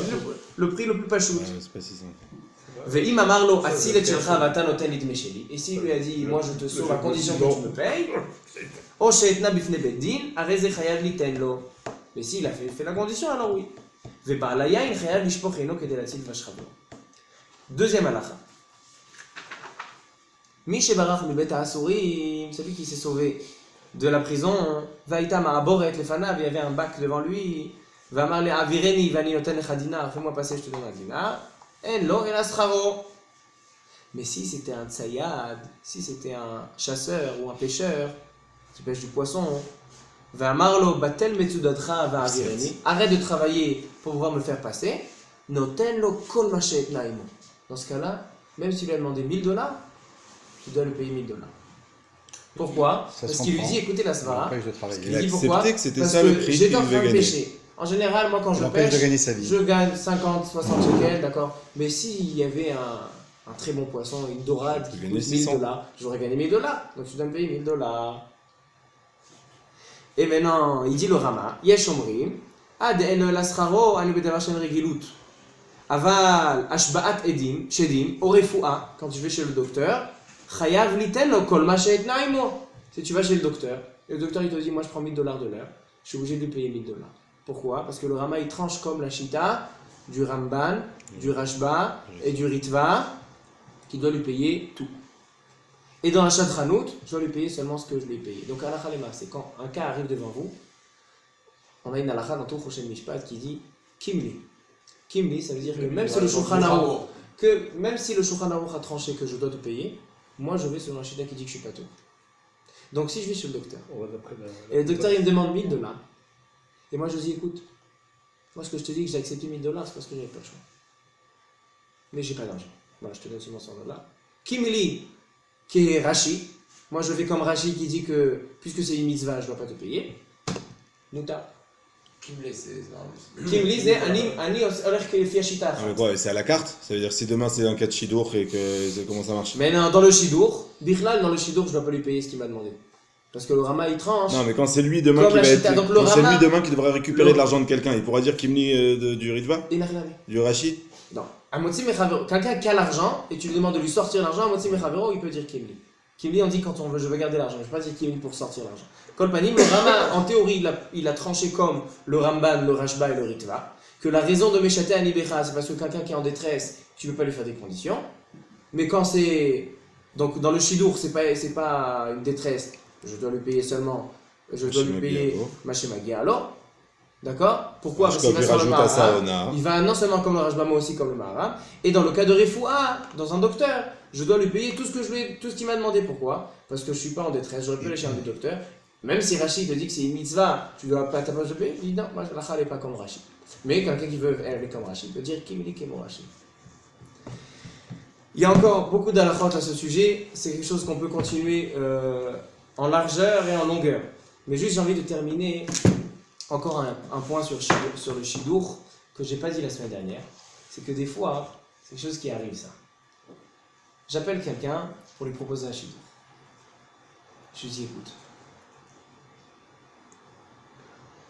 [SPEAKER 1] le prix le plus pachout.
[SPEAKER 4] Ouais, c'est pas si simple.
[SPEAKER 1] Ve'im amarlo atzilet shelcha vata noten li dmesheli. Et s'il lui a dit moi je te sauve à condition que tu me payes, o she'etna bifnei bet din, arei ze chayav liten lo. Mais s'il a fait la condition, alors oui. Ve'ba'al hayayin chayav lishpoch eino kedei latzil vashchavo. Deuxième halakha. Mi shebarach mibet ha'asurim, celui qui s'est sauvé de la prison, Vaïta ma'aboret lefanav, il y avait un bac devant lui, Vamar le avireni vani noten lecha dinar, fais-moi passer, je te donne un dinar. En lo ela scharo. Mais si c'était un tsayad, si c'était un chasseur ou un pêcheur qui pêche du poisson, Vamar lo batel metsudadcha va'avireni, arrête de travailler pour pouvoir me faire passer, noten lo kol machet naimo. Dans ce cas-là, même s'il lui a demandé 1000 dollars, tu dois lui payer 1000 dollars. Pourquoi?
[SPEAKER 3] Ça se
[SPEAKER 1] Parce qu'il lui
[SPEAKER 3] comprend.
[SPEAKER 1] dit écoutez la
[SPEAKER 3] Ça
[SPEAKER 1] svara.
[SPEAKER 3] l'empêche de travailler.
[SPEAKER 1] Il dit pourquoi?
[SPEAKER 4] accepté que c'était
[SPEAKER 1] Parce
[SPEAKER 4] ça le prix
[SPEAKER 1] j'étais
[SPEAKER 4] qu'il
[SPEAKER 1] en
[SPEAKER 4] devait
[SPEAKER 1] train de
[SPEAKER 4] gagner.
[SPEAKER 1] pêcher. En général, moi quand
[SPEAKER 3] Ça
[SPEAKER 1] je
[SPEAKER 3] l'empêche de
[SPEAKER 1] pêche,
[SPEAKER 3] gagner sa vie.
[SPEAKER 1] je gagne 50, 60 shekels, d'accord. Mais s'il y avait un très bon poisson, une dorade
[SPEAKER 4] Tu
[SPEAKER 1] qui
[SPEAKER 4] gagnais
[SPEAKER 1] coûte 1000
[SPEAKER 4] 600.
[SPEAKER 1] dollars, j'aurais gagné 1000 dollars. Donc tu dois me payer 1000 dollars. Et maintenant, il dit le Rama, Yesh omrim, ad en lascharo anu bedavar shen regilut. Aval ashba'at edim, shedim, orefua, quand tu vas chez le docteur, chayav liten lo kol ma she'etna imo. Si tu vas chez le docteur, et le docteur il te dit, moi je prends 1000 dollars de l'heure, je suis obligé de lui payer 1000 dollars. Pourquoi? Parce que le Rama il tranche comme la Shita, du Ramban, du Rashba et du Ritva, qui doit lui payer tout. Et dans la Shadranout, je dois lui payer seulement ce que je lui ai payé. Donc halakha lema, c'est quand un cas arrive devant vous, on a une halakha dans tout Choshen Mishpat qui dit Kimli. Kimli, ça veut dire que même si le Shulchan Aruch, même si le Shulchan Aruch a tranché que je dois te payer, moi je vais selon la Shita qui dit que je suis pas tout. Donc si je vais chez le docteur, et le docteur il me demande 1000 dollars, et moi je dis écoute, moi ce que je te dis que j'ai accepté 1000 dollars, c'est parce que j'avais pas le choix. Mais j'ai pas d'argent. Voilà, je te donne seulement 100 dollars. Kimli, qui est Rashi, moi je vais comme Rashi qui dit que puisque c'est une mitzvah, je dois pas te payer. Nouta.
[SPEAKER 2] Kimli, c'est.
[SPEAKER 1] Kimli, c'est ani olech kefi hashita
[SPEAKER 4] Ah, mais
[SPEAKER 1] achat.
[SPEAKER 4] quoi, c'est à la carte? Ça veut dire que si demain c'est un cas de Shidour et que comment ça marche?
[SPEAKER 1] Mais non, dans le Shidour, Bichlal, dans le Shidour, je dois pas lui payer ce qu'il m'a demandé. Parce que le Rama, il tranche.
[SPEAKER 4] Non, mais quand c'est lui demain
[SPEAKER 1] Comme
[SPEAKER 4] qui
[SPEAKER 1] la
[SPEAKER 4] va
[SPEAKER 1] Chita,
[SPEAKER 4] être.
[SPEAKER 1] donc le
[SPEAKER 4] Quand c'est
[SPEAKER 1] Rama-
[SPEAKER 4] lui demain qui devra récupérer
[SPEAKER 1] le-
[SPEAKER 4] de l'argent de quelqu'un, il pourra dire Kimli du Ritva,
[SPEAKER 1] Il n'a rien à dire.
[SPEAKER 4] du Rachid.
[SPEAKER 1] Non. Un motzi mechavero. Quelqu'un qui a l'argent et tu lui demandes de lui sortir l'argent, un motzi mechavero, il peut dire Kimli. Kimli, on dit quand on veut, je veux garder l'argent. Je ne vais pas dire Kimli pour sortir l'argent. Kolpanim, le Rama, en théorie, il a tranché comme le Ramban, le Rashba et le Ritva, que la raison de Meshate Anibecha, c'est parce que quelqu'un qui est en détresse, tu ne peux pas lui faire des conditions. Mais quand c'est. Donc dans le Shidour, c'est pas une détresse, je dois lui payer seulement. Je dois lui
[SPEAKER 4] Mashemagi
[SPEAKER 1] payer
[SPEAKER 4] alors.
[SPEAKER 1] Mashemagi alors. D'accord? Pourquoi? Parce
[SPEAKER 4] Je
[SPEAKER 1] qu'il
[SPEAKER 4] peux
[SPEAKER 1] va sur le
[SPEAKER 4] rajouter à ça
[SPEAKER 1] Mahara.
[SPEAKER 4] Ona.
[SPEAKER 1] Il va non seulement comme le Rashba, mais aussi comme le Mahara. Et dans le cas de Refoua, dans un docteur, je dois lui payer tout ce qu'il m'a demandé. Pourquoi? Parce que je ne suis pas en détresse, j'aurais pu aller chez un docteur. Même si Rachid te dit que c'est une mitzvah, tu dois pas t'approcher de payer, il dit non, moi la n'est pas comme Rachid. Mais quelqu'un qui veut aller comme Rachid peut dire Kimili Kemo Rachid. Il y a encore beaucoup d'halachot à ce sujet, c'est quelque chose qu'on peut continuer en largeur et en longueur. Mais juste j'ai envie de terminer encore un point sur le Shidour que j'ai pas dit la semaine dernière. C'est que des fois, c'est quelque chose qui arrive ça. J'appelle quelqu'un pour lui proposer un Shidour. Je lui dis écoute,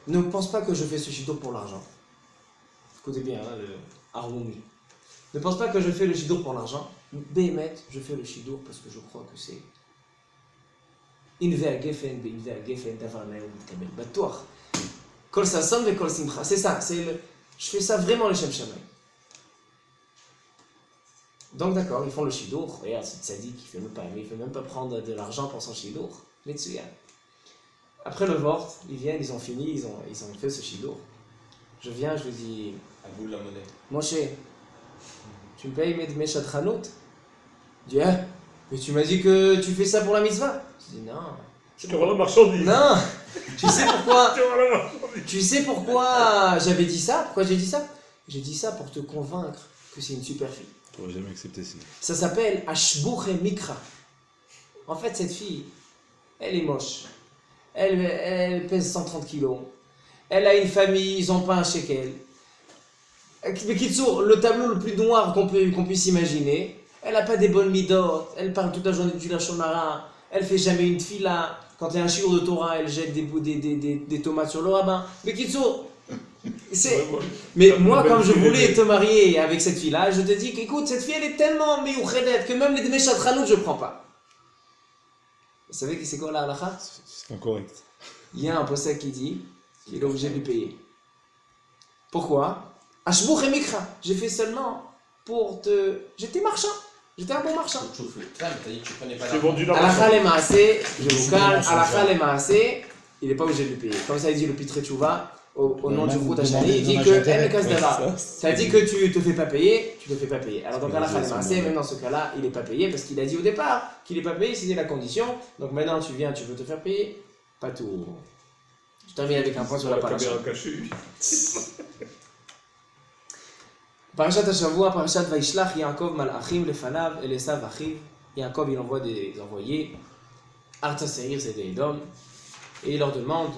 [SPEAKER 1] ne pense pas que je fais ce Shidour pour l'argent. Écoutez bien, hein, le Harmonie. Ne pense pas que je fais le Shidour pour l'argent. Bémet, je fais le Shidour parce que je crois que c'est c'est ça, je fais ça vraiment le Shem Shammai. Donc d'accord, ils font le Shidour. Regarde, c'est tzaddik, il ne fait même pas prendre de l'argent pour son Shidour. Metsuya. Après le Vort, ils viennent, ils ont fini, ils ont fait ce Shidour. Je viens, je lui dis
[SPEAKER 6] À bout de la monnaie.
[SPEAKER 1] Moshe, tu me payes mes chatranout? Il dit, ah, mais tu m'as dit que tu fais ça pour la mitzvah. Je dis, non.
[SPEAKER 5] Je te rends la marchandise.
[SPEAKER 1] Non. Tu sais pourquoi?
[SPEAKER 5] Je te rends la marchandise.
[SPEAKER 1] Tu sais pourquoi j'avais dit ça? Pourquoi j'ai dit ça? J'ai dit ça pour te convaincre que c'est une super fille.
[SPEAKER 4] Tu n'aurais jamais accepté sinon.
[SPEAKER 1] Ça s'appelle Ashbouche Mikra. En fait, cette fille, elle est moche. Elle pèse 130 kilos. Elle a une famille, ils n'ont pas un shekel. Mais Kitsour, le tableau le plus noir qu'on puisse imaginer. Elle n'a pas des bonnes midot. Elle parle toute la journée du Lachon Hara. Elle fait jamais une fila. Quand il y a un shiur de Torah, elle jette des tomates sur le rabbin. Mais Kitsour, mais moi, comme je voulais te marier avec cette fille-là, je te dis qu'écoute, cette fille, elle est tellement miyouchedet que même les Dmei Chatranout, je ne prends pas. Vous savez c'est quoi la halakha?
[SPEAKER 4] C'est incorrect.
[SPEAKER 1] Il y a un possède qui dit qu'il est obligé de lui payer. Pourquoi? Ashbouch et Mikra. J'ai fait seulement pour te... J'étais marchand. J'étais un bon marchand.
[SPEAKER 6] T'as dit que tu prenais pas
[SPEAKER 5] J'ai vendu la
[SPEAKER 1] Alakha
[SPEAKER 5] marchandise.
[SPEAKER 1] le maasé, je vous calme, Alakha le maasé, il n'est pas obligé de lui payer. Comme ça, il dit le Pitre Tchouva, au nom du Rout Hachani, il dit que elle casse d'Allah. Ça dit que tu te fais pas payer, tu te fais pas payer. Alors donc Alakha le maasé, même dans ce cas-là, il n'est pas payé parce qu'il a dit au départ qu'il n'est pas payé, c'était la condition. Donc maintenant, tu viens, tu veux te faire payer, pas tout. Je termine avec un point sur la paracha.
[SPEAKER 5] caméra cachée.
[SPEAKER 1] Parashat Hashavua, Parashat Vaishlach, Yaakov Malachim Lefanav, Esav Achiv. Yaakov, il envoie des envoyés. Arta Seir, c'est des Edom. Et il leur demande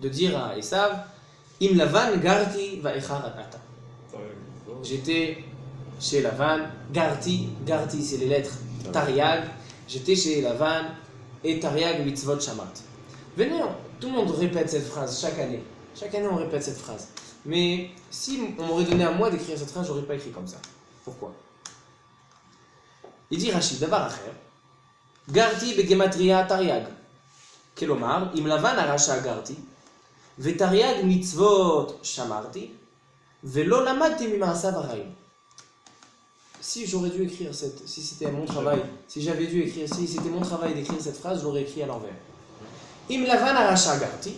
[SPEAKER 1] de dire à Esav, Im Lavan Garti Vaechar Ata. J'étais chez Lavan, Garti c'est les lettres Tariag. J'étais chez Lavan et Tariag Mitzvot Shamat. Venez, tout le monde répète cette phrase chaque année. Chaque année, on répète cette phrase. Mais si on m'aurait donné à moi d'écrire cette phrase, j'aurais pas écrit comme ça. Pourquoi? Il dit Rachid, Davar Acher, Garti begematria Tariag. Kelomar, im Lavan arasha Garti, ותרי"ג מצוות שמרתי, ולא למדתי ממעשיו הרעים. Si j'aurais dû écrire si c'était mon travail, si c'était mon travail d'écrire cette phrase, je l'aurais écrit à l'envers. אם לבן הרשע גרתי,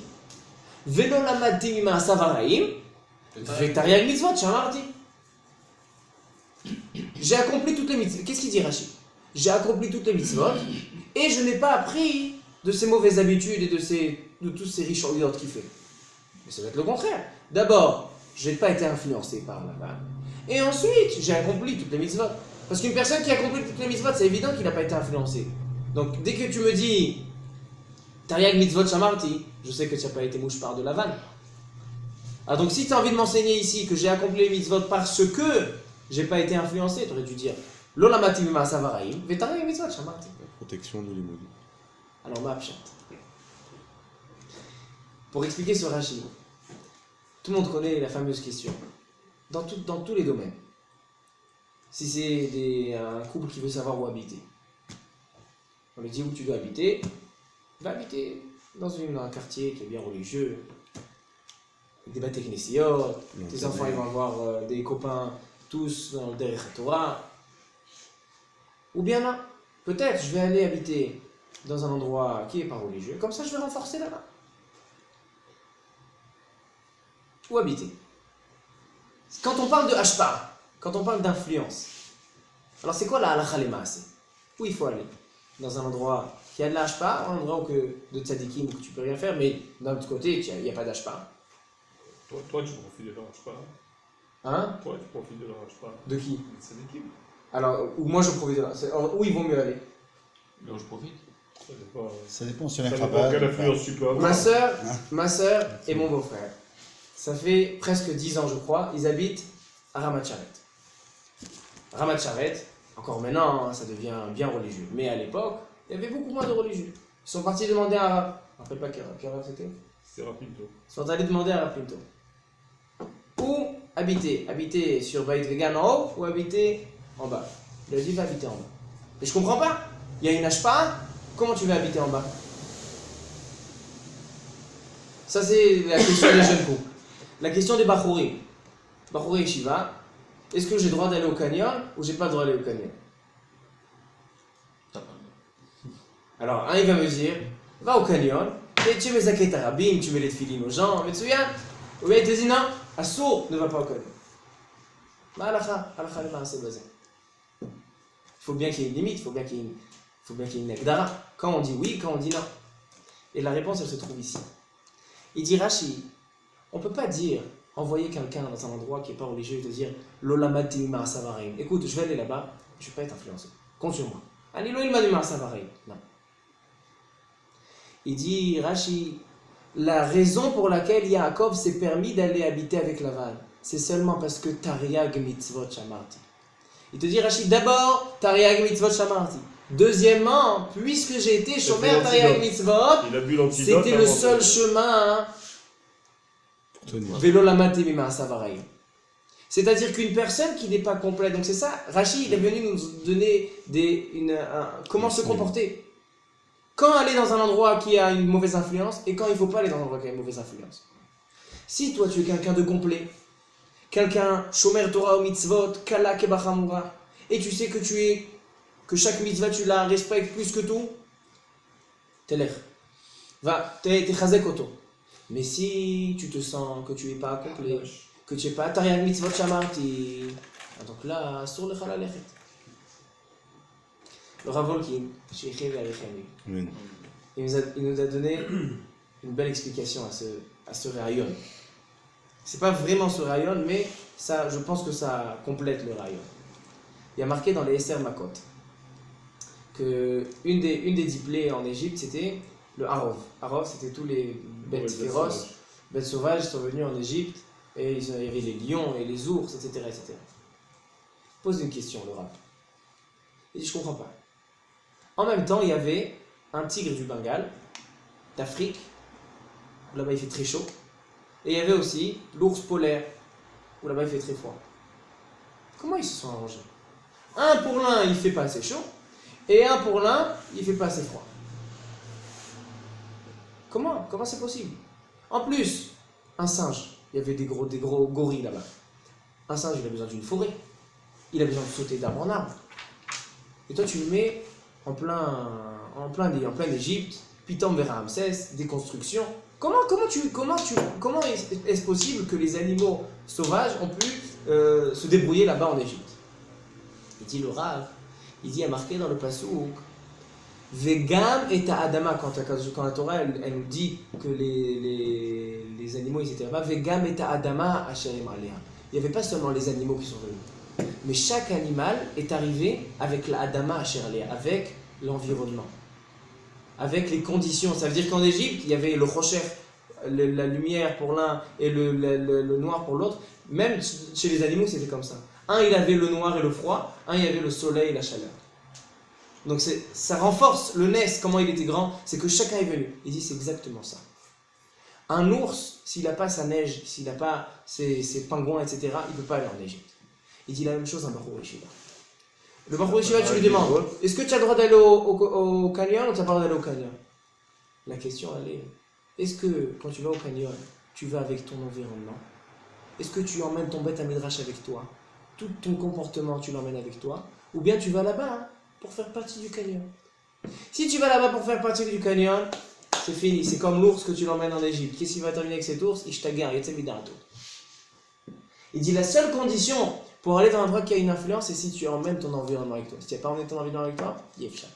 [SPEAKER 1] ולא למדתי ממעשיו הרעים, ותרי"ג מצוות שמרתי. J'ai accompli toutes les mitzvot. Qu'est-ce qu'il dit Rachid? J'ai accompli toutes les mitzvot et je n'ai pas appris de ses mauvaises habitudes et de tous ces riches oriotes qu'il fait. Mais ça va être le contraire. D'abord, je n'ai pas été influencé par la femme. Et ensuite, j'ai accompli toutes les mitzvot. Parce qu'une personne qui accomplit toutes les mitzvot, c'est évident qu'il n'a pas été influencé. Donc, dès que tu me dis Tariag mitzvot shamarti, je sais que tu n'as pas été mouche par de la vanne. Ah, donc, si tu as envie de m'enseigner ici que j'ai accompli les mitzvot parce que j'ai pas été influencé, tu aurais dû dire Lolamati mima savaraim, vetariag mitzvot shamarti.
[SPEAKER 4] La protection de l'immobilier.
[SPEAKER 1] Alors, ma pshat. pour expliquer ce Rashi. Tout le monde connaît la fameuse question. Dans tous les domaines. Si c'est un couple qui veut savoir où habiter, on lui dit où tu dois habiter, va habiter dans un quartier qui est bien religieux, avec des bâtés knessiotes, tes enfants ils vont avoir des copains tous dans le Derech Torah. Ou bien là, peut-être je vais aller habiter dans un endroit qui n'est pas religieux, comme ça je vais renforcer là-bas. Où habiter? Quand on parle de hashpa, quand on parle d'influence, alors c'est quoi la halakha les maaseh? Où il faut aller? Dans un endroit qui a de la hashpa, un endroit de tzadikim où tu peux rien faire, mais d'un autre côté, il n'y a pas d'hashpa.
[SPEAKER 5] Toi, tu profites de leur hashpa.
[SPEAKER 1] Hein?
[SPEAKER 5] Toi, tu profites de leur hashpa.
[SPEAKER 1] De qui?
[SPEAKER 5] C'est l'équipe.
[SPEAKER 1] Alors, où moi je profite de là. Où ils vont mieux aller?
[SPEAKER 7] Là où je profite.
[SPEAKER 3] Ça dépend si on
[SPEAKER 5] Ça
[SPEAKER 3] est
[SPEAKER 5] dépend
[SPEAKER 3] Chabad.
[SPEAKER 5] quelle influence tu peux avoir.
[SPEAKER 1] Ma sœur et mon beau-frère, ça fait presque 10 ans je crois, ils habitent à Ramat Sharet. Ramat Sharet, encore maintenant, hein, ça devient bien religieux. Mais à l'époque, il y avait beaucoup moins de religieux. Ils sont partis demander à Rav. Je ne me rappelle pas quel Rav c'était.
[SPEAKER 5] C'est rapide.
[SPEAKER 1] Ils sont allés demander à Rav Pinto. Où habiter? Habiter sur Beit Vegan en haut ou habiter en bas? Il a dit va habiter en bas. Mais je comprends pas. Il y a une hashpa. Comment tu vas habiter en bas? Ça c'est la question des jeunes couples. La question des Bachouri. Bachouri et Shiva. Est-ce que j'ai le droit d'aller au canyon ou j'ai pas le droit d'aller au canyon? Alors, un il va me dire, va au canyon, et tu mets Zaket Arabim, tu mets les tefilines aux gens, mais tu viens. Ou bien il te dit non, Assour ne va pas au canyon. Ma halakha, halakha le maaseh basé. Il faut bien qu'il y ait une limite, il faut bien qu'il y ait une agdara. Quand on dit oui, quand on dit non. Et la réponse elle se trouve ici. Il dit Rashi, on ne peut pas dire, envoyer quelqu'un dans un endroit qui n'est pas religieux et te dire L'olamad timima savarim. Écoute, je vais aller là-bas, je ne vais pas être influencé. Compte sur moi. Anilo ilmadima savarim. Non. Il dit Rashi, la raison pour laquelle Yaakov s'est permis d'aller habiter avec Lavan, c'est seulement parce que Tariag mitzvot shamarti. Il te dit Rashi, d'abord Tariag mitzvot shamarti. Deuxièmement, puisque j'ai été shomer Tariag mitzvot, c'était le seul chemin. Vélo la matémima savarai. C'est-à-dire qu'une personne qui n'est pas complète, donc c'est ça, Rashi il est venu nous donner comment se comporter. Quand aller dans un endroit qui a une mauvaise influence et quand il ne faut pas aller dans un endroit qui a une mauvaise influence. Si toi tu es quelqu'un de complet, quelqu'un shomer Torah ou mitzvot, kala kebachamura, et tu sais que chaque mitzvah tu la respectes plus que tout, t'es t'es chazek auto. Mais si tu te sens que tu n'es pas complet, que tu n'es pas Tariag mitzvot shamarti, donc là, sur le chalalekhet. Le Rav Volkin, il nous a donné une belle explication à ce rayon. C'est pas vraiment ce rayon, mais ça, je pense que ça complète le rayon. Il y a marqué dans les Esser Makot que une des 10 plaies en Égypte, c'était le Harov. Harov, c'était tous les bêtes féroces, bêtes sauvages sont venus en Égypte, et il y avait les lions et les ours, etc. etc. Pose une question, le Rav. Il dit, je comprends pas. En même temps, il y avait un tigre du Bengale, d'Afrique, où là-bas il fait très chaud, et il y avait aussi l'ours polaire, où là-bas il fait très froid. Comment ils se sont arrangés? Un pour l'un, il fait pas assez chaud, et un pour l'un, il fait pas assez froid. Comment c'est possible? En plus, un singe, il y avait des gros gorilles là-bas. Un singe, il a besoin d'une forêt, il a besoin de sauter d'arbre en arbre. Et toi, tu le mets en plein Égypte, Pitom vers Ramsès, des constructions. Comment est-ce possible que les animaux sauvages ont pu se débrouiller là-bas en Égypte? Il dit le Rav, il dit, il y a marqué dans le Passouk, Vegam et Adama, quand la Torah elle nous dit que les animaux ils étaient là-bas, Vegam et Adama Hashem Alea. Il n'y avait pas seulement les animaux qui sont venus, mais chaque animal est arrivé avec la Adama Hashem Alea, avec l'environnement, avec les conditions. Ça veut dire qu'en Égypte, il y avait le rocher, la lumière pour l'un et le noir pour l'autre. Même chez les animaux, c'était comme ça. Un, il avait le noir et le froid, un, il avait le soleil et la chaleur. Donc ça renforce le Nes, comment il était grand, c'est que chacun est venu. Il dit c'est exactement ça. Un ours, s'il n'a pas sa neige, s'il n'a pas ses pingouins, etc., il ne peut pas aller en Égypte. Il dit la même chose à un Bahou Yeshiva. Le Bahou Yeshiva, tu lui demandes, est-ce que tu as le droit d'aller au canyon ou tu n'as pas le droit d'aller au canyon? La question, elle est, est-ce que quand tu vas au canyon, tu vas avec ton environnement? Est-ce que tu emmènes ton bête à midrash avec toi? Tout ton comportement, tu l'emmènes avec toi? Ou bien tu vas là-bas hein, pour faire partie du canyon? Si tu vas là-bas pour faire partie du canyon, c'est fini. C'est comme l'ours que tu l'emmènes en Égypte. Qu'est-ce qu'il va terminer avec cet ours? Il dit la seule condition pour aller dans un endroit qui a une influence, c'est si tu emmènes ton environnement avec toi. Si tu n'as pas emmené ton environnement avec toi, yefcha.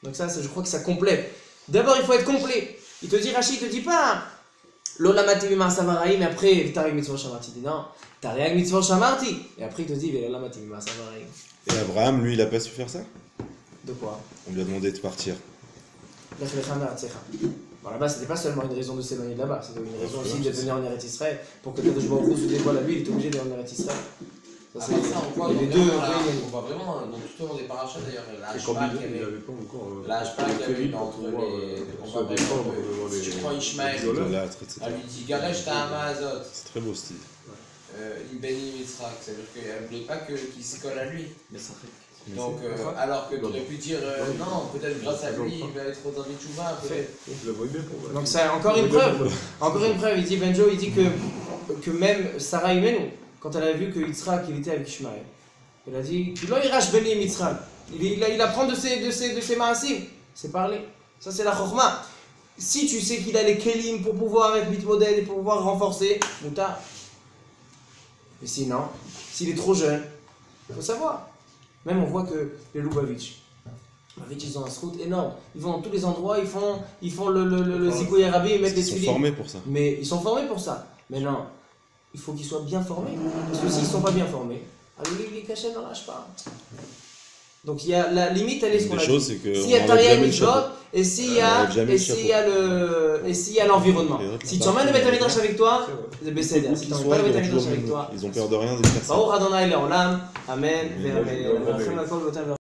[SPEAKER 1] Donc ça, je crois que ça complète. D'abord, il faut être complet. Il te dit, Rachid, il te dit pas l'olamati bima savaraï, mais après, t'arrives mitzvah shamarti. Il dit non, t'arrives mitzvah shamarti. Et après, il te dit, l'olamati bima savaraï.
[SPEAKER 4] Et Abraham, lui, il a pas su faire ça?
[SPEAKER 1] De quoi?
[SPEAKER 4] On lui a demandé de partir.
[SPEAKER 1] Bon, là-bas, c'était pas seulement une raison de s'éloigner de là-bas, c'était une raison aussi de venir en Eretz Israël. Pour que Kadosh Baruch Hu se dévoile à lui, il est obligé d'aller en Eretz Israël. Ça,
[SPEAKER 6] Après ça, on voit,
[SPEAKER 1] les deux.
[SPEAKER 6] on voit vraiment dans tout au long des parachats d'ailleurs,
[SPEAKER 5] Et quand il n'y avait pas encore.
[SPEAKER 6] l'âge pas qu'il y avait entre les. On voit vraiment. Si tu prends Ishmael,
[SPEAKER 4] Idolâtre, etc.
[SPEAKER 6] elle lui dit Galesh Ta'ama Azot,
[SPEAKER 4] C'est très beau, style.
[SPEAKER 6] Ibeni Mitzrak, c'est-à-dire qu'elle ne voulait pas qu'il s'y colle à lui.
[SPEAKER 7] Mais ça fait.
[SPEAKER 6] Donc, alors que tu aurais pu dire non, peut-être grâce à lui, il va être dans les Tchouva, peut-être.
[SPEAKER 5] Je le voyais bien pour moi.
[SPEAKER 1] Donc, c'est encore une preuve. Encore une preuve. Il dit, Benjo, il dit que même Sarah Imenu, quand elle a vu que Yitzhak, il était avec Ishmael, elle a dit tu l'as irash beni Yitzhak. Il apprend de ses maasim. C'est parler. Ça, c'est la chorma. Si tu sais qu'il a les kelim pour pouvoir être bitmodèle et pour pouvoir renforcer, mouta. Mais sinon, s'il est trop jeune, il faut savoir. Même on voit que les Lubavitch, ils ont un srout énorme. Ils vont dans tous les endroits, ils font le Zikoui Arabi, ils mettent des
[SPEAKER 4] Ils sont
[SPEAKER 1] tuiles.
[SPEAKER 4] formés pour ça.
[SPEAKER 1] Mais ils sont formés pour ça. Mais non, il faut qu'ils soient bien formés. Parce que s'ils ne sont pas bien formés, alors les cachets n'en lâchent pas. Donc il y a la limite, elle est ce qu'on
[SPEAKER 4] Une
[SPEAKER 1] a
[SPEAKER 4] des choses,
[SPEAKER 1] dit.
[SPEAKER 4] c'est que.
[SPEAKER 1] S'il y a
[SPEAKER 4] on
[SPEAKER 1] Taria
[SPEAKER 4] enlève jamais le
[SPEAKER 1] Mitzvot,
[SPEAKER 4] chapeau.
[SPEAKER 1] et s'il y
[SPEAKER 4] On
[SPEAKER 1] a
[SPEAKER 4] enlève jamais le
[SPEAKER 1] s'il y a l'environnement. Si tu emmènes le Beth Midrash avec toi, c'est Besséder. Si tu n'emmènes pas le Beth Midrash avec toi,
[SPEAKER 4] Ils ont peur de rien de faire ça.
[SPEAKER 1] Baruch Adonai Leolam. Amen.
[SPEAKER 5] Amen.
[SPEAKER 1] Amen.